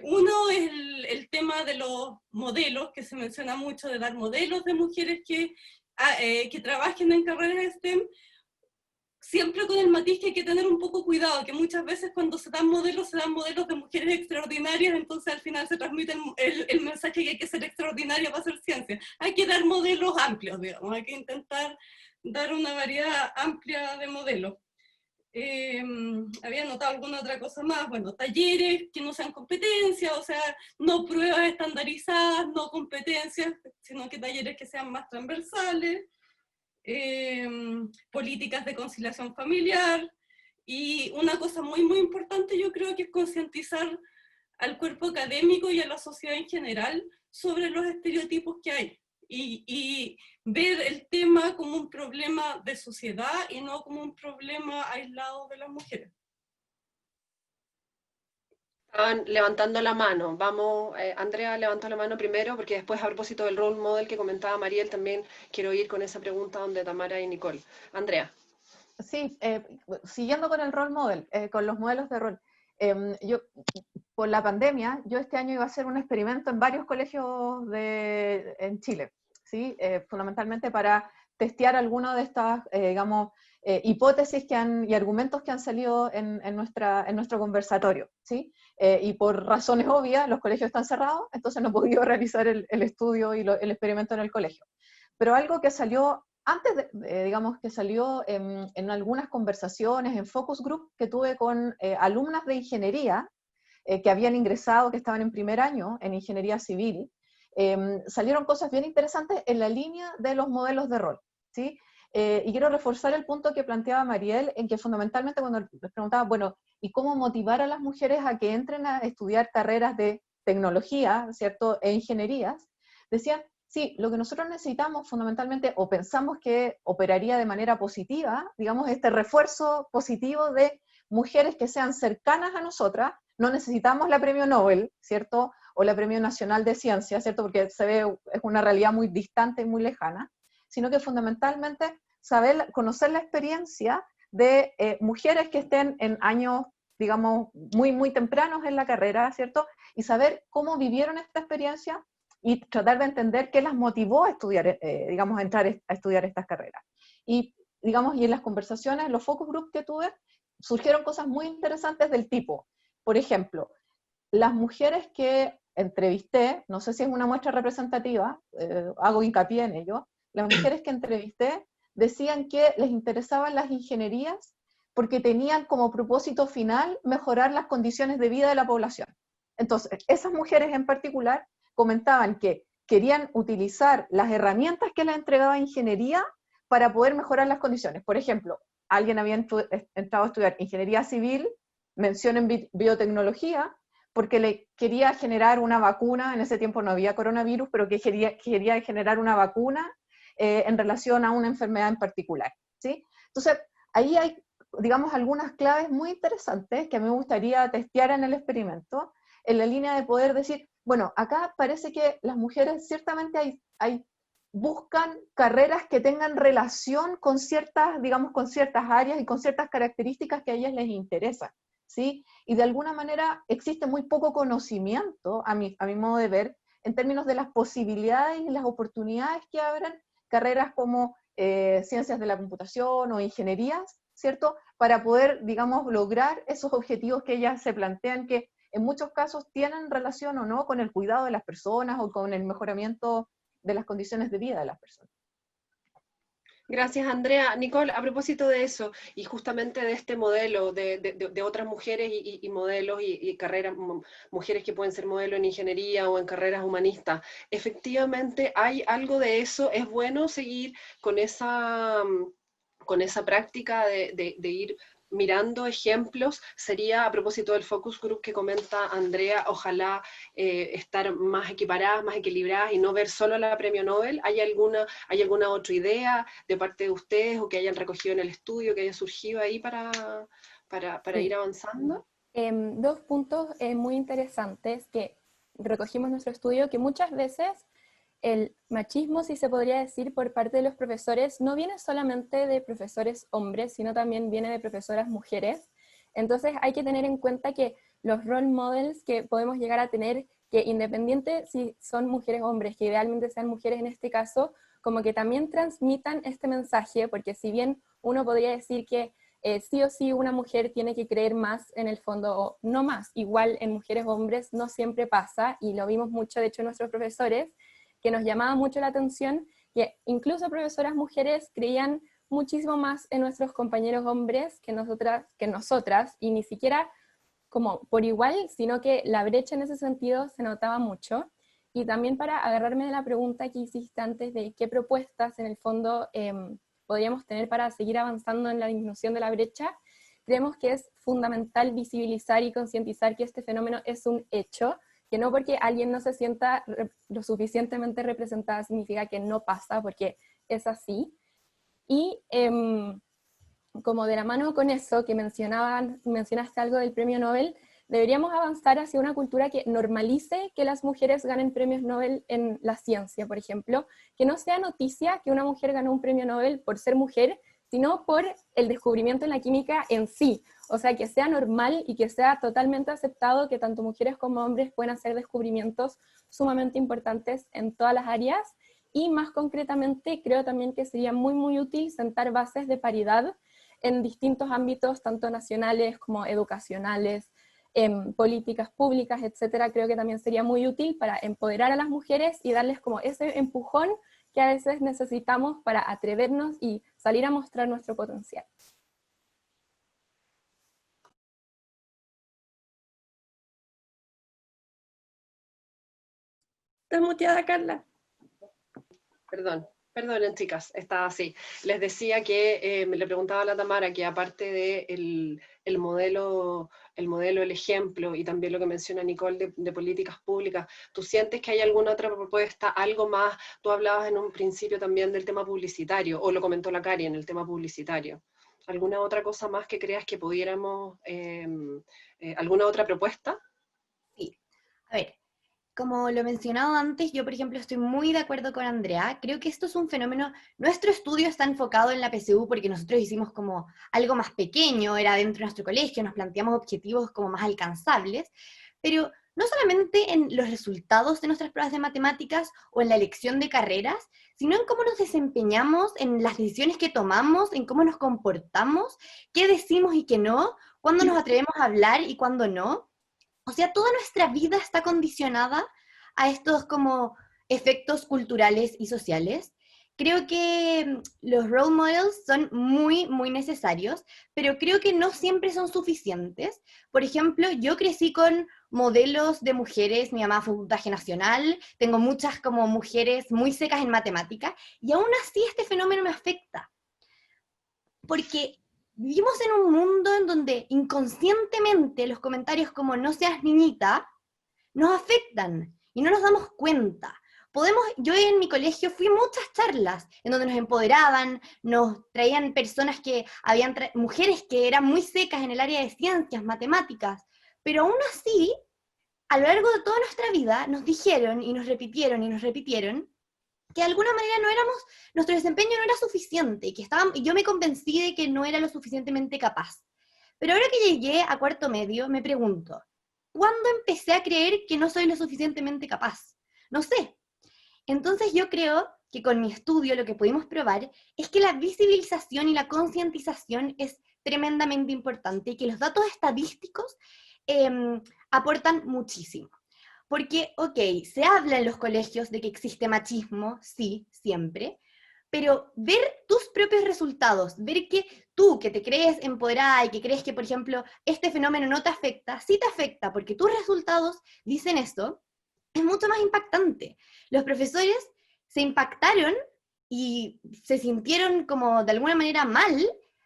Uno es el tema de los modelos, que se menciona mucho, de dar modelos de mujeres que trabajen en carreras STEM, siempre con el matiz que hay que tener un poco cuidado, que muchas veces cuando se dan modelos de mujeres extraordinarias, entonces al final se transmite el mensaje que hay que ser extraordinaria para hacer ciencia. Hay que dar modelos amplios, digamos, hay que intentar dar una variedad amplia de modelos. Había notado alguna otra cosa más, bueno, talleres que no sean competencias, o sea, no pruebas estandarizadas, no competencias, sino que talleres que sean más transversales. Políticas de conciliación familiar, y una cosa muy muy importante yo creo que es concientizar al cuerpo académico y a la sociedad en general sobre los estereotipos que hay, y ver el tema como un problema de sociedad y no como un problema aislado de las mujeres. Estaban levantando la mano. Vamos, Andrea levantó la mano primero, porque después, a propósito del role model que comentaba Mariel, también quiero ir con esa pregunta donde Tamara y Nicole. Andrea. Sí, siguiendo con el role model, con los modelos de rol. Yo, por la pandemia, yo este año iba a hacer un experimento en varios colegios en Chile, ¿sí? Fundamentalmente para testear algunas de estas, digamos, hipótesis y argumentos que han salido en nuestro conversatorio, ¿sí? Y por razones obvias, los colegios están cerrados, entonces no he podido realizar el estudio y el experimento en el colegio. Pero algo que salió antes digamos, que salió en algunas conversaciones, en focus group que tuve con alumnas de ingeniería que habían ingresado, que estaban en primer año en ingeniería civil, salieron cosas bien interesantes en la línea de los modelos de rol, ¿sí? Y quiero reforzar el punto que planteaba Mariel, en que fundamentalmente cuando les preguntaba, bueno, ¿y cómo motivar a las mujeres a que entren a estudiar carreras de tecnología, ¿cierto?, e ingenierías? Decían, sí, lo que nosotros necesitamos fundamentalmente, o pensamos que operaría de manera positiva, digamos, este refuerzo positivo de mujeres que sean cercanas a nosotras. No necesitamos la premio Nobel, ¿cierto?, o la premio Nacional de Ciencias, ¿cierto?, porque se ve, es una realidad muy distante y muy lejana, sino que fundamentalmente saber, conocer la experiencia de mujeres que estén en años, digamos, muy, muy tempranos en la carrera, ¿cierto?, y saber cómo vivieron esta experiencia y tratar de entender qué las motivó a estudiar, digamos, a entrar a estudiar estas carreras. Y, digamos, y en las conversaciones, en los focus group que tuve, surgieron cosas muy interesantes del tipo, por ejemplo, las mujeres que entrevisté, no sé si es una muestra representativa, hago hincapié en ello, las mujeres que entrevisté decían que les interesaban las ingenierías porque tenían como propósito final mejorar las condiciones de vida de la población. Entonces, esas mujeres en particular comentaban que querían utilizar las herramientas que les entregaba ingeniería para poder mejorar las condiciones. Por ejemplo, alguien había entrado a estudiar ingeniería civil, mención en biotecnología, porque le quería generar una vacuna, en ese tiempo no había coronavirus, pero que quería generar una vacuna en relación a una enfermedad en particular, ¿sí? Entonces, ahí hay, digamos, algunas claves muy interesantes que a mí me gustaría testear en el experimento, en la línea de poder decir, bueno, acá parece que las mujeres ciertamente buscan carreras que tengan relación con ciertas, digamos, con ciertas áreas y con ciertas características que a ellas les interesan, ¿sí? Y de alguna manera existe muy poco conocimiento, a mi modo de ver, en términos de las posibilidades y las oportunidades que abren carreras como ciencias de la computación o ingenierías, ¿cierto? Para poder, digamos, lograr esos objetivos que ellas se plantean, que en muchos casos tienen relación o no con el cuidado de las personas o con el mejoramiento de las condiciones de vida de las personas. Gracias, Andrea. Nicole, a propósito de eso, y justamente de este modelo de otras mujeres y modelos y carreras, mujeres que pueden ser modelos en ingeniería o en carreras humanistas, efectivamente hay algo de eso. Es bueno seguir con esa práctica de ir mirando ejemplos. Sería, a propósito del focus group que comenta Andrea, ojalá estar más equiparadas, más equilibradas y no ver solo la premio Nobel. ¿Hay alguna otra idea de parte de ustedes o que hayan recogido en el estudio, que haya surgido ahí para Sí. ir avanzando? Dos puntos muy interesantes que recogimos en nuestro estudio, que muchas veces el machismo, si se podría decir, por parte de los profesores, no viene solamente de profesores hombres, sino también viene de profesoras mujeres. Entonces hay que tener en cuenta que los role models que podemos llegar a tener, que independiente si son mujeres o hombres, que idealmente sean mujeres en este caso, como que también transmitan este mensaje, porque si bien uno podría decir que sí o sí una mujer tiene que creer más en el fondo, o no más, igual en mujeres o hombres no siempre pasa, y lo vimos mucho, de hecho, en nuestros profesores, que nos llamaba mucho la atención que incluso profesoras mujeres creían muchísimo más en nuestros compañeros hombres que nosotras, y ni siquiera como por igual, sino que la brecha en ese sentido se notaba mucho. Y también para agarrarme de la pregunta que hiciste antes de qué propuestas en el fondo podríamos tener para seguir avanzando en la disminución de la brecha, creemos que es fundamental visibilizar y concientizar que este fenómeno es un hecho, que no porque alguien no se sienta lo suficientemente representada significa que no pasa, porque es así. Y como de la mano con eso que mencionaste algo del premio Nobel, deberíamos avanzar hacia una cultura que normalice que las mujeres ganen premios Nobel en la ciencia, por ejemplo, que no sea noticia que una mujer ganó un premio Nobel por ser mujer, sino por el descubrimiento en la química en sí. O sea, que sea normal y que sea totalmente aceptado que tanto mujeres como hombres pueden hacer descubrimientos sumamente importantes en todas las áreas. Y más concretamente, creo también que sería muy, muy útil sentar bases de paridad en distintos ámbitos, tanto nacionales como educacionales, en políticas públicas, etcétera. Creo que también sería muy útil para empoderar a las mujeres y darles como ese empujón que a veces necesitamos para atrevernos y salir a mostrar nuestro potencial. ¿Estás muteada, Carla? Perdonen chicas, estaba así. Les decía que me le preguntaba a la Tamara que aparte de el modelo, el ejemplo, y también lo que menciona Nicole de políticas públicas, ¿tú sientes que hay alguna otra propuesta, algo más? Tú hablabas en un principio también del tema publicitario, o lo comentó la Cari en el tema publicitario. ¿Alguna otra cosa más que creas que pudiéramos, alguna otra propuesta? Sí. A ver, como lo mencionado antes, yo por ejemplo estoy muy de acuerdo con Andrea, creo que esto es un fenómeno, nuestro estudio está enfocado en la PSU porque nosotros hicimos como algo más pequeño, era dentro de nuestro colegio, nos planteamos objetivos como más alcanzables, pero no solamente en los resultados de nuestras pruebas de matemáticas o en la elección de carreras, sino en cómo nos desempeñamos, en las decisiones que tomamos, en cómo nos comportamos, qué decimos y qué no, cuándo nos atrevemos a hablar y cuándo no. O sea, toda nuestra vida está condicionada a estos como efectos culturales y sociales. Creo que los role models son muy, muy necesarios, pero creo que no siempre son suficientes. Por ejemplo, yo crecí con modelos de mujeres, mi mamá fue puntaje nacional, tengo muchas como mujeres muy secas en matemática, y aún así este fenómeno me afecta. Porque vivimos en un mundo en donde inconscientemente los comentarios como no seas niñita nos afectan y no nos damos cuenta. Yo en mi colegio fui a muchas charlas en donde nos empoderaban, nos traían personas mujeres que eran muy secas en el área de ciencias, matemáticas, pero aún así, a lo largo de toda nuestra vida, nos dijeron y nos repitieron y nos repitieron que de alguna manera nuestro desempeño no era suficiente, y yo me convencí de que no era lo suficientemente capaz. Pero ahora que llegué a cuarto medio, me pregunto, ¿cuándo empecé a creer que no soy lo suficientemente capaz? No sé. Entonces yo creo que con mi estudio lo que pudimos probar es que la visibilización y la concientización es tremendamente importante y que los datos estadísticos aportan muchísimo. Porque, ok, se habla en los colegios de que existe machismo, sí, siempre, pero ver tus propios resultados, ver que tú, que te crees empoderada y que crees que, por ejemplo, este fenómeno no te afecta, sí te afecta, porque tus resultados dicen esto, es mucho más impactante. Los profesores se impactaron y se sintieron como de alguna manera mal,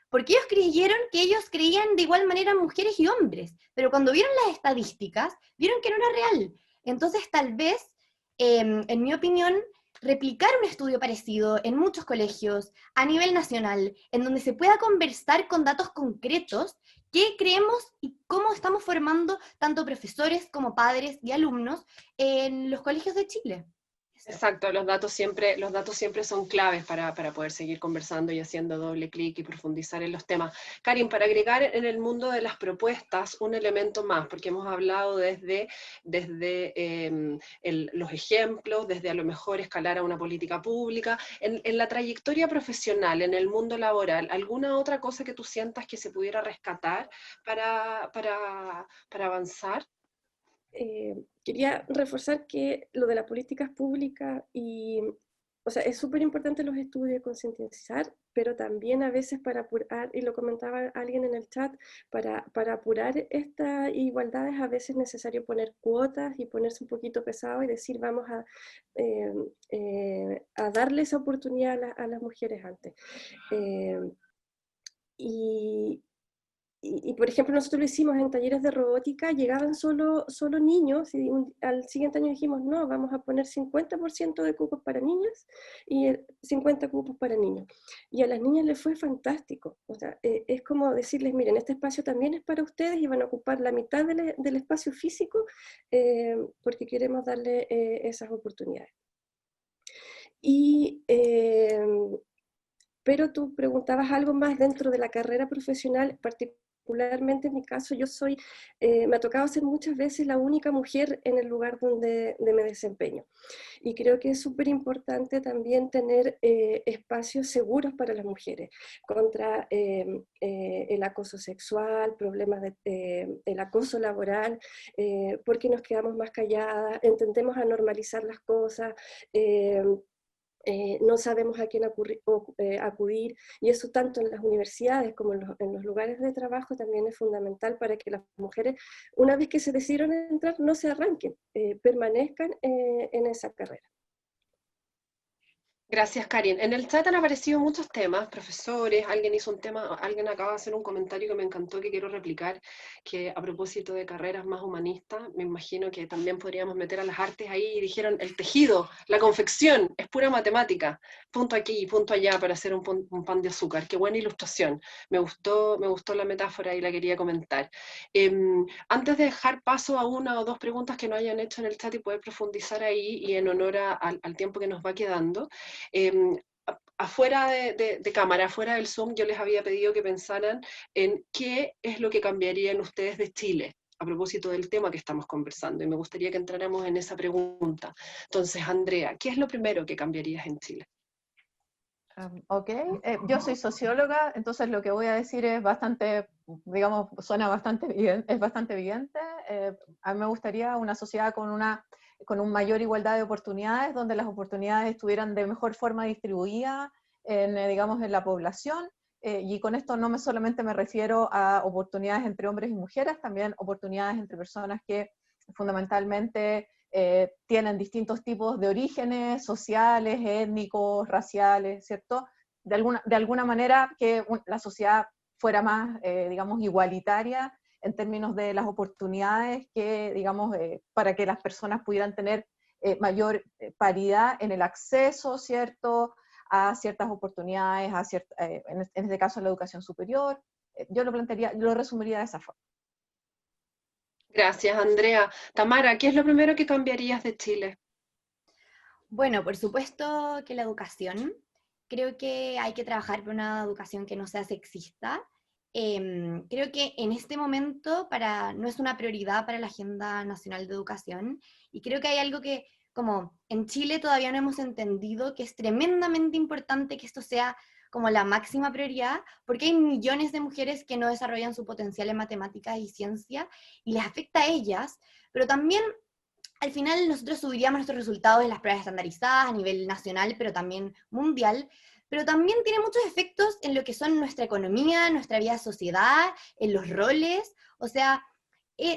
porque ellos creyeron que ellos creían de igual manera mujeres y hombres, pero cuando vieron las estadísticas, vieron que no era real. Entonces, tal vez, en mi opinión, replicar un estudio parecido en muchos colegios a nivel nacional, en donde se pueda conversar con datos concretos, qué creemos y cómo estamos formando tanto profesores como padres y alumnos en los colegios de Chile. Exacto, los datos siempre son claves para poder seguir conversando y haciendo doble clic y profundizar en los temas. Karin, para agregar en el mundo de las propuestas un elemento más, porque hemos hablado desde los ejemplos, desde a lo mejor escalar a una política pública, en la trayectoria profesional, en el mundo laboral, ¿alguna otra cosa que tú sientas que se pudiera rescatar para avanzar? Quería reforzar que lo de las políticas públicas o sea, es súper importante los estudios de concientizar, pero también a veces para apurar, y lo comentaba alguien en el chat, para apurar estas igualdades a veces es necesario poner cuotas y ponerse un poquito pesado y decir vamos a darle esa oportunidad a las mujeres antes. Y, por ejemplo, nosotros lo hicimos en talleres de robótica, llegaban solo niños, y al siguiente año dijimos, no, vamos a poner 50% de cupos para niñas y 50 cupos para niños. Y a las niñas les fue fantástico. O sea, es como decirles, miren, este espacio también es para ustedes y van a ocupar la mitad del espacio físico porque queremos darle esas oportunidades. Pero tú preguntabas algo más dentro de la carrera profesional, particularmente en mi caso, me ha tocado ser muchas veces la única mujer en el lugar donde me desempeño. Y creo que es súper importante también tener espacios seguros para las mujeres contra el acoso sexual, problemas del acoso laboral, porque nos quedamos más calladas, intentemos a normalizar las cosas. no sabemos a quién acudir, y eso tanto en las universidades como en los lugares de trabajo también es fundamental para que las mujeres, una vez que se decidieron entrar, no se arranquen, permanezcan en esa carrera. Gracias, Karin. En el chat han aparecido muchos temas, profesores, alguien hizo un tema, alguien acaba de hacer un comentario que me encantó, que quiero replicar, que a propósito de carreras más humanistas, me imagino que también podríamos meter a las artes ahí, y dijeron el tejido, la confección, es pura matemática, punto aquí, punto allá para hacer un pan de azúcar. Qué buena ilustración, me gustó la metáfora y la quería comentar. Antes de dejar paso a una o dos preguntas que no hayan hecho en el chat y poder profundizar ahí, y en honor al tiempo que nos va quedando, afuera de cámara, afuera del Zoom, yo les había pedido que pensaran en qué es lo que cambiarían ustedes de Chile a propósito del tema que estamos conversando, y me gustaría que entráramos en esa pregunta. Entonces, Andrea, ¿qué es lo primero que cambiarías en Chile? Ok, yo soy socióloga, entonces lo que voy a decir es bastante, digamos, suena bastante bien, es bastante evidente. A mí me gustaría una sociedad con una mayor igualdad de oportunidades, donde las oportunidades estuvieran de mejor forma distribuidas digamos, en la población, y con esto no solamente me refiero a oportunidades entre hombres y mujeres, también oportunidades entre personas que fundamentalmente tienen distintos tipos de orígenes sociales, étnicos, raciales, ¿cierto? De alguna manera que la sociedad fuera más, digamos, igualitaria en términos de las oportunidades que, digamos, para que las personas pudieran tener mayor paridad en el acceso, ¿cierto?, a ciertas oportunidades, en este caso a la educación superior. Yo lo resumiría de esa forma. Gracias, Andrea. Tamara, ¿qué es lo primero que cambiarías de Chile? Bueno, por supuesto que la educación. Creo que hay que trabajar por una educación que no sea sexista. Creo que en este momento no es una prioridad para la Agenda Nacional de Educación, y creo que hay algo que, como en Chile todavía no hemos entendido, que es tremendamente importante que esto sea como la máxima prioridad, porque hay millones de mujeres que no desarrollan su potencial en matemáticas y ciencia, y les afecta a ellas, pero también al final nosotros subiríamos nuestros resultados en las pruebas estandarizadas a nivel nacional, pero también mundial, pero también tiene muchos efectos en lo que son nuestra economía, nuestra vida de sociedad, en los roles, o sea,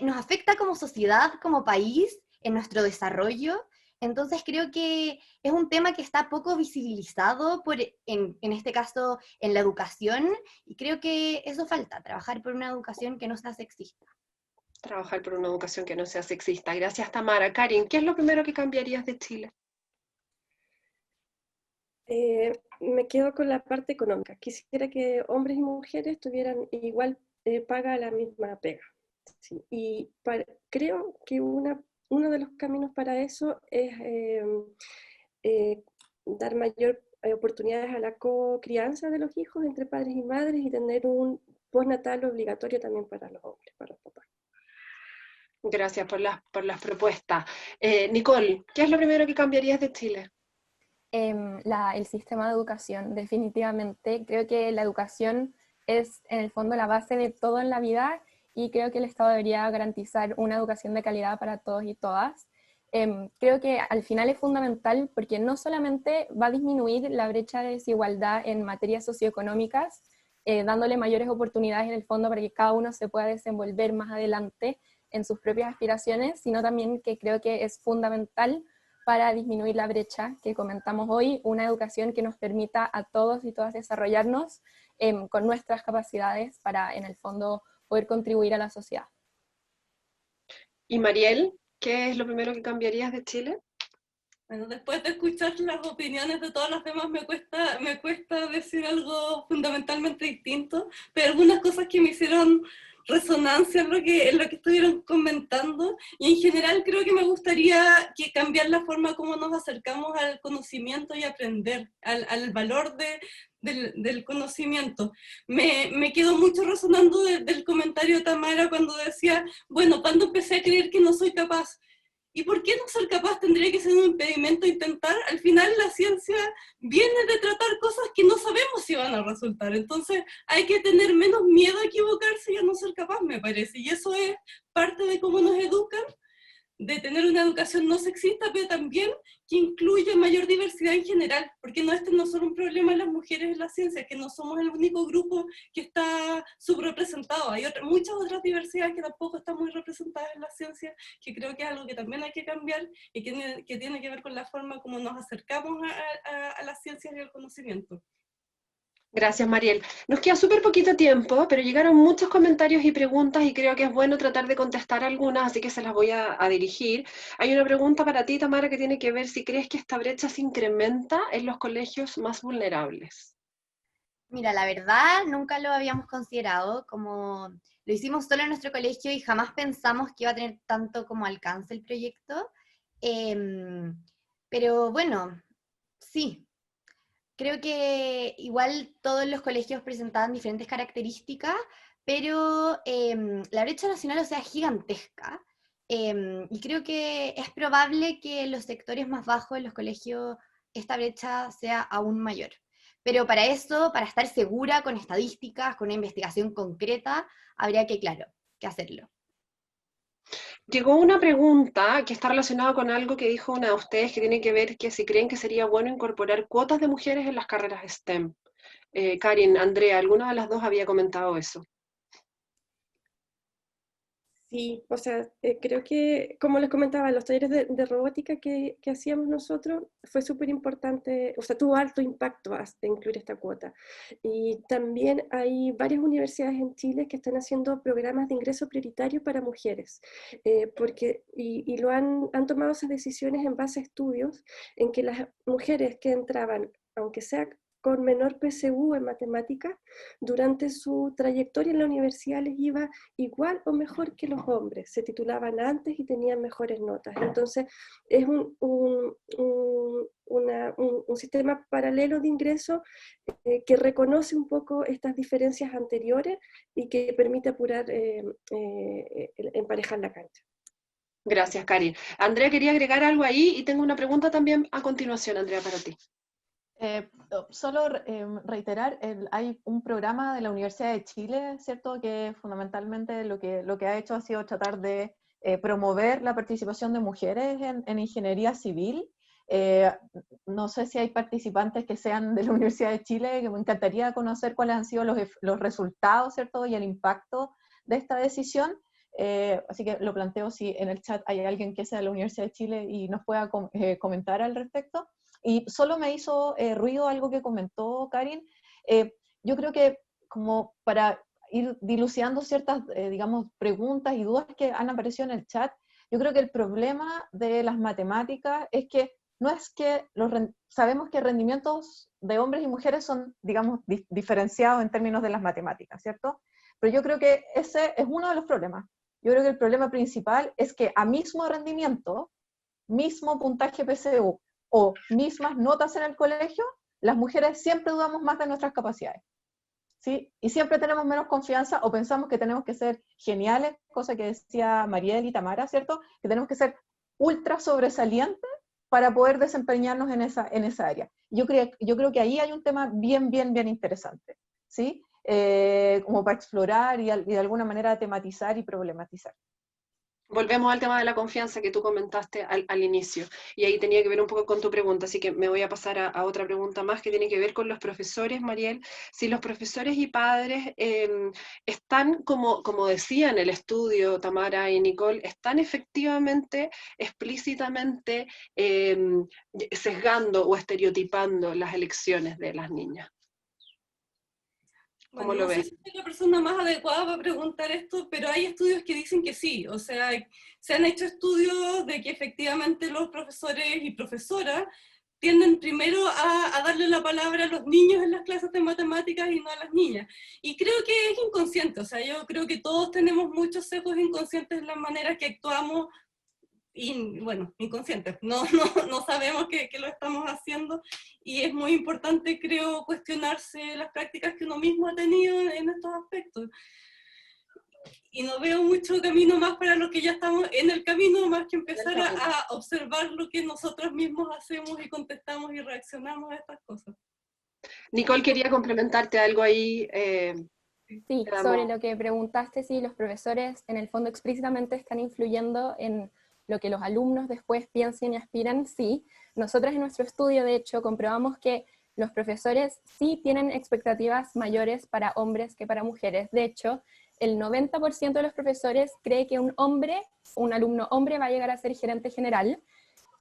nos afecta como sociedad, como país, en nuestro desarrollo. Entonces creo que es un tema que está poco visibilizado, en este caso en la educación, y creo que eso falta, trabajar por una educación que no sea sexista. Trabajar por una educación que no sea sexista. Gracias, Tamara. Karin, ¿qué es lo primero que cambiarías de Chile? Me quedo con la parte económica. Quisiera que hombres y mujeres tuvieran igual paga la misma pega. Sí. Y creo que uno de los caminos para eso es dar mayor oportunidades a la co-crianza de los hijos entre padres y madres, y tener un postnatal obligatorio también para los hombres, para los papás. Gracias por las propuestas. Nicole, ¿qué es lo primero que cambiarías de Chile? El sistema de educación, definitivamente. Creo que la educación es en el fondo la base de todo en la vida, y creo que el Estado debería garantizar una educación de calidad para todos y todas. Creo que al final es fundamental porque no solamente va a disminuir la brecha de desigualdad en materias socioeconómicas, dándole mayores oportunidades en el fondo para que cada uno se pueda desenvolver más adelante en sus propias aspiraciones, sino también que creo que es fundamental para disminuir la brecha que comentamos hoy, una educación que nos permita a todos y todas desarrollarnos con nuestras capacidades para, en el fondo, poder contribuir a la sociedad. Y Mariel, ¿qué es lo primero que cambiarías de Chile? Bueno, después de escuchar las opiniones de todas las demás, me cuesta decir algo fundamentalmente distinto, pero algunas cosas que me hicieron resonancia en lo que estuvieron comentando, y en general creo que me gustaría cambiar la forma como nos acercamos al conocimiento y aprender, al valor del conocimiento. Me quedó mucho resonando del comentario de Tamara cuando decía, bueno, cuando empecé a creer que no soy capaz. ¿Y por qué no ser capaz tendría que ser un impedimento intentar? Al final la ciencia viene de tratar cosas que no sabemos si van a resultar. Entonces hay que tener menos miedo a equivocarse y a no ser capaz, me parece. Y eso es parte de cómo nos educan, de tener una educación no sexista, pero también que incluya mayor diversidad en general, porque no, este no es solo un problema de las mujeres en la ciencia, que no somos el único grupo que está subrepresentado, hay muchas otras diversidades que tampoco están muy representadas en la ciencia, que creo que es algo que también hay que cambiar y que tiene que ver con la forma como nos acercamos a las ciencias y al conocimiento. Gracias, Mariel. Nos queda súper poquito tiempo, pero llegaron muchos comentarios y preguntas y creo que es bueno tratar de contestar algunas, así que se las voy a dirigir. Hay una pregunta para ti, Tamara, que tiene que ver si crees que esta brecha se incrementa en los colegios más vulnerables. Mira, la verdad nunca lo habíamos considerado, como lo hicimos solo en nuestro colegio y jamás pensamos que iba a tener tanto como alcance el proyecto. Pero bueno, sí, creo que igual todos los colegios presentaban diferentes características, pero la brecha nacional, o sea, es gigantesca. Y creo que es probable que en los sectores más bajos de los colegios esta brecha sea aún mayor. Pero para eso, para estar segura con estadísticas, con una investigación concreta, habría que, claro, que hacerlo. Llegó una pregunta que está relacionada con algo que dijo una de ustedes que tiene que ver que si creen que sería bueno incorporar cuotas de mujeres en las carreras STEM. Karin, Andrea, alguna de las dos había comentado eso. Sí, o sea, creo que, como les comentaba, los talleres de robótica que hacíamos nosotros fue súper importante, o sea, tuvo alto impacto de incluir esta cuota. Y también hay varias universidades en Chile que están haciendo programas de ingreso prioritario para mujeres, y han tomado esas decisiones en base a estudios en que las mujeres que entraban, aunque sea con menor PSU en matemáticas, durante su trayectoria en la universidad les iba igual o mejor que los hombres, se titulaban antes y tenían mejores notas. Entonces, es un sistema paralelo de ingreso que reconoce un poco estas diferencias anteriores y que permite apurar, emparejar la cancha. Gracias, Karin. Andrea quería agregar algo ahí y tengo una pregunta también a continuación, Andrea, para ti. Solo reiterar, hay un programa de la Universidad de Chile, ¿cierto? Que fundamentalmente lo que ha hecho ha sido tratar de promover la participación de mujeres en ingeniería civil. No sé si hay participantes que sean de la Universidad de Chile, que me encantaría conocer cuáles han sido los resultados, ¿cierto? Y el impacto de esta decisión. Así que lo planteo si en el chat hay alguien que sea de la Universidad de Chile y nos pueda comentar al respecto. Y solo me hizo ruido algo que comentó Karin. Yo creo que como para ir dilucidando ciertas, digamos, preguntas y dudas que han aparecido en el chat, yo creo que el problema de las matemáticas es que no es que sabemos que rendimientos de hombres y mujeres son, digamos, diferenciados en términos de las matemáticas, ¿cierto? Pero yo creo que ese es uno de los problemas. Yo creo que el problema principal es que a mismo rendimiento, mismo puntaje PSU, o mismas notas en el colegio, las mujeres siempre dudamos más de nuestras capacidades, ¿sí? Y siempre tenemos menos confianza o pensamos que tenemos que ser geniales, cosa que decía Mariel y Tamara, ¿cierto? Que tenemos que ser ultra sobresalientes para poder desempeñarnos en esa área. Yo creo que ahí hay un tema bien interesante, ¿sí? Como para explorar y de alguna manera tematizar y problematizar. Volvemos al tema de la confianza que tú comentaste al inicio, y ahí tenía que ver un poco con tu pregunta, así que me voy a pasar a otra pregunta más que tiene que ver con los profesores, Mariel. Si los profesores y padres están, como decía en el estudio Tamara y Nicole, están efectivamente, explícitamente sesgando o estereotipando las elecciones de las niñas. ¿Cómo Bueno, lo no sé ves? si soy la persona más adecuada para preguntar esto, pero hay estudios que dicen que sí. O sea, se han hecho estudios de que efectivamente los profesores y profesoras tienden primero a darle la palabra a los niños en las clases de matemáticas y no a las niñas. Y creo que es inconsciente. O sea, yo creo que todos tenemos muchos sesgos inconscientes en la manera que actuamos, y bueno, inconscientes, no sabemos que lo estamos haciendo, y es muy importante, creo, cuestionarse las prácticas que uno mismo ha tenido en estos aspectos. Y no veo mucho camino más para los que ya estamos en el camino, más que empezar a observar lo que nosotros mismos hacemos y contestamos y reaccionamos a estas cosas. Nicole, quería complementarte algo ahí. Sí, sobre lo que preguntaste, sí, los profesores en el fondo explícitamente están influyendo en lo que los alumnos después piensen y aspiran, sí. Nosotras en nuestro estudio, de hecho, comprobamos que los profesores sí tienen expectativas mayores para hombres que para mujeres. De hecho, el 90% de los profesores cree que un alumno hombre va a llegar a ser gerente general,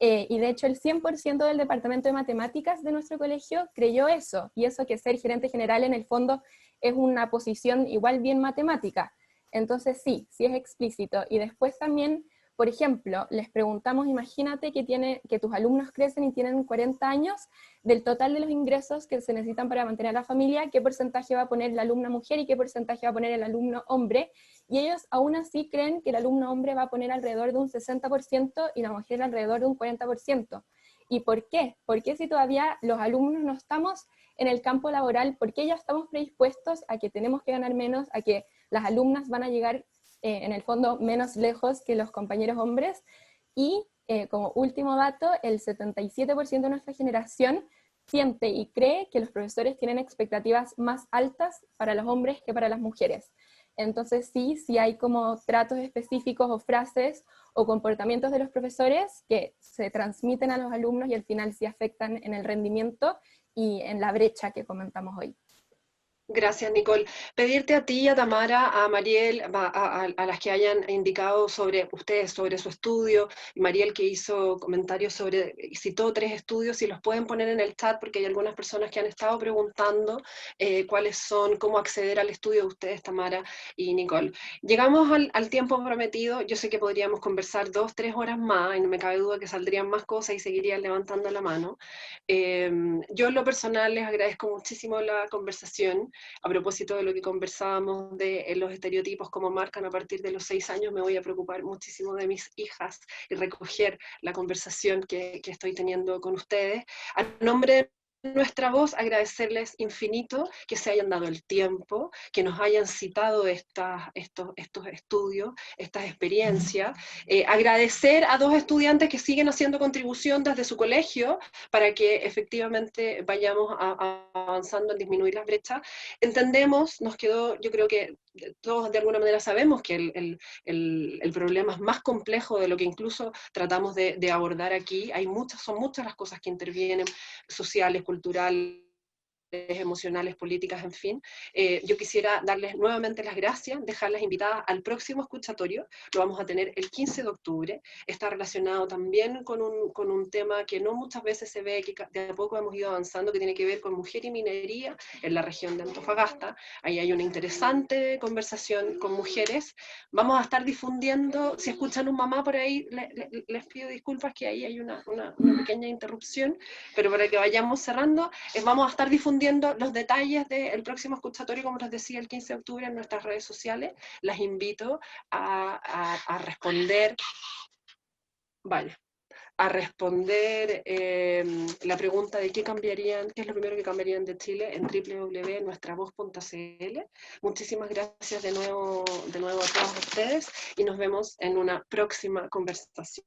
y de hecho el 100% del departamento de matemáticas de nuestro colegio creyó eso, y eso que ser gerente general en el fondo es una posición igual bien matemática. Entonces sí, sí es explícito. Y después también, por ejemplo, les preguntamos, imagínate que tus alumnos crecen y tienen 40 años, del total de los ingresos que se necesitan para mantener a la familia, ¿qué porcentaje va a poner la alumna mujer y qué porcentaje va a poner el alumno hombre? Y ellos aún así creen que el alumno hombre va a poner alrededor de un 60% y la mujer alrededor de un 40%. ¿Y por qué? Porque si todavía los alumnos no estamos en el campo laboral, ¿por qué ya estamos predispuestos a que tenemos que ganar menos, a que las alumnas van a llegar en el fondo menos lejos que los compañeros hombres? Y como último dato, el 77% de nuestra generación siente y cree que los profesores tienen expectativas más altas para los hombres que para las mujeres. Entonces sí hay como tratos específicos o frases o comportamientos de los profesores que se transmiten a los alumnos y al final sí afectan en el rendimiento y en la brecha que comentamos hoy. Gracias, Nicole. Pedirte a ti, a Tamara, a Mariel, a las que hayan indicado sobre ustedes, sobre su estudio, y Mariel que hizo comentarios sobre, citó 3 estudios, si los pueden poner en el chat, porque hay algunas personas que han estado preguntando cuáles son, cómo acceder al estudio de ustedes, Tamara y Nicole. Llegamos al tiempo prometido, yo sé que podríamos conversar 2, 3 horas más, y no me cabe duda que saldrían más cosas y seguirían levantando la mano. Yo en lo personal les agradezco muchísimo la conversación. A propósito de lo que conversábamos de los estereotipos, cómo marcan a partir de los 6 años, me voy a preocupar muchísimo de mis hijas y recoger la conversación que estoy teniendo con ustedes. A nombre de Nuestra Voz, agradecerles infinito que se hayan dado el tiempo, que nos hayan citado estos estudios, estas experiencias. Agradecer a 2 estudiantes que siguen haciendo contribución desde su colegio para que efectivamente vayamos avanzando en disminuir las brechas. Entendemos, nos quedó, yo creo que todos de alguna manera sabemos que el problema es más complejo de lo que incluso tratamos de abordar aquí. Son muchas las cosas que intervienen, sociales, culturales, emocionales, políticas, en fin. Yo quisiera darles nuevamente las gracias, dejarlas invitadas al próximo escuchatorio, lo vamos a tener el 15 de octubre, está relacionado también con un tema que no muchas veces se ve, que de a poco hemos ido avanzando, que tiene que ver con mujer y minería en la región de Antofagasta. Ahí hay una interesante conversación con mujeres. Vamos a estar difundiendo, si escuchan un mamá por ahí, les pido disculpas que ahí hay una pequeña interrupción, pero para que vayamos cerrando, vamos a estar difundiendo los detalles del próximo escuchatorio, como les decía, el 15 de octubre en nuestras redes sociales. Las invito a responder, a responder la pregunta de qué es lo primero que cambiarían de Chile en www.nuestravoz.cl. Muchísimas gracias de nuevo a todos ustedes y nos vemos en una próxima conversación.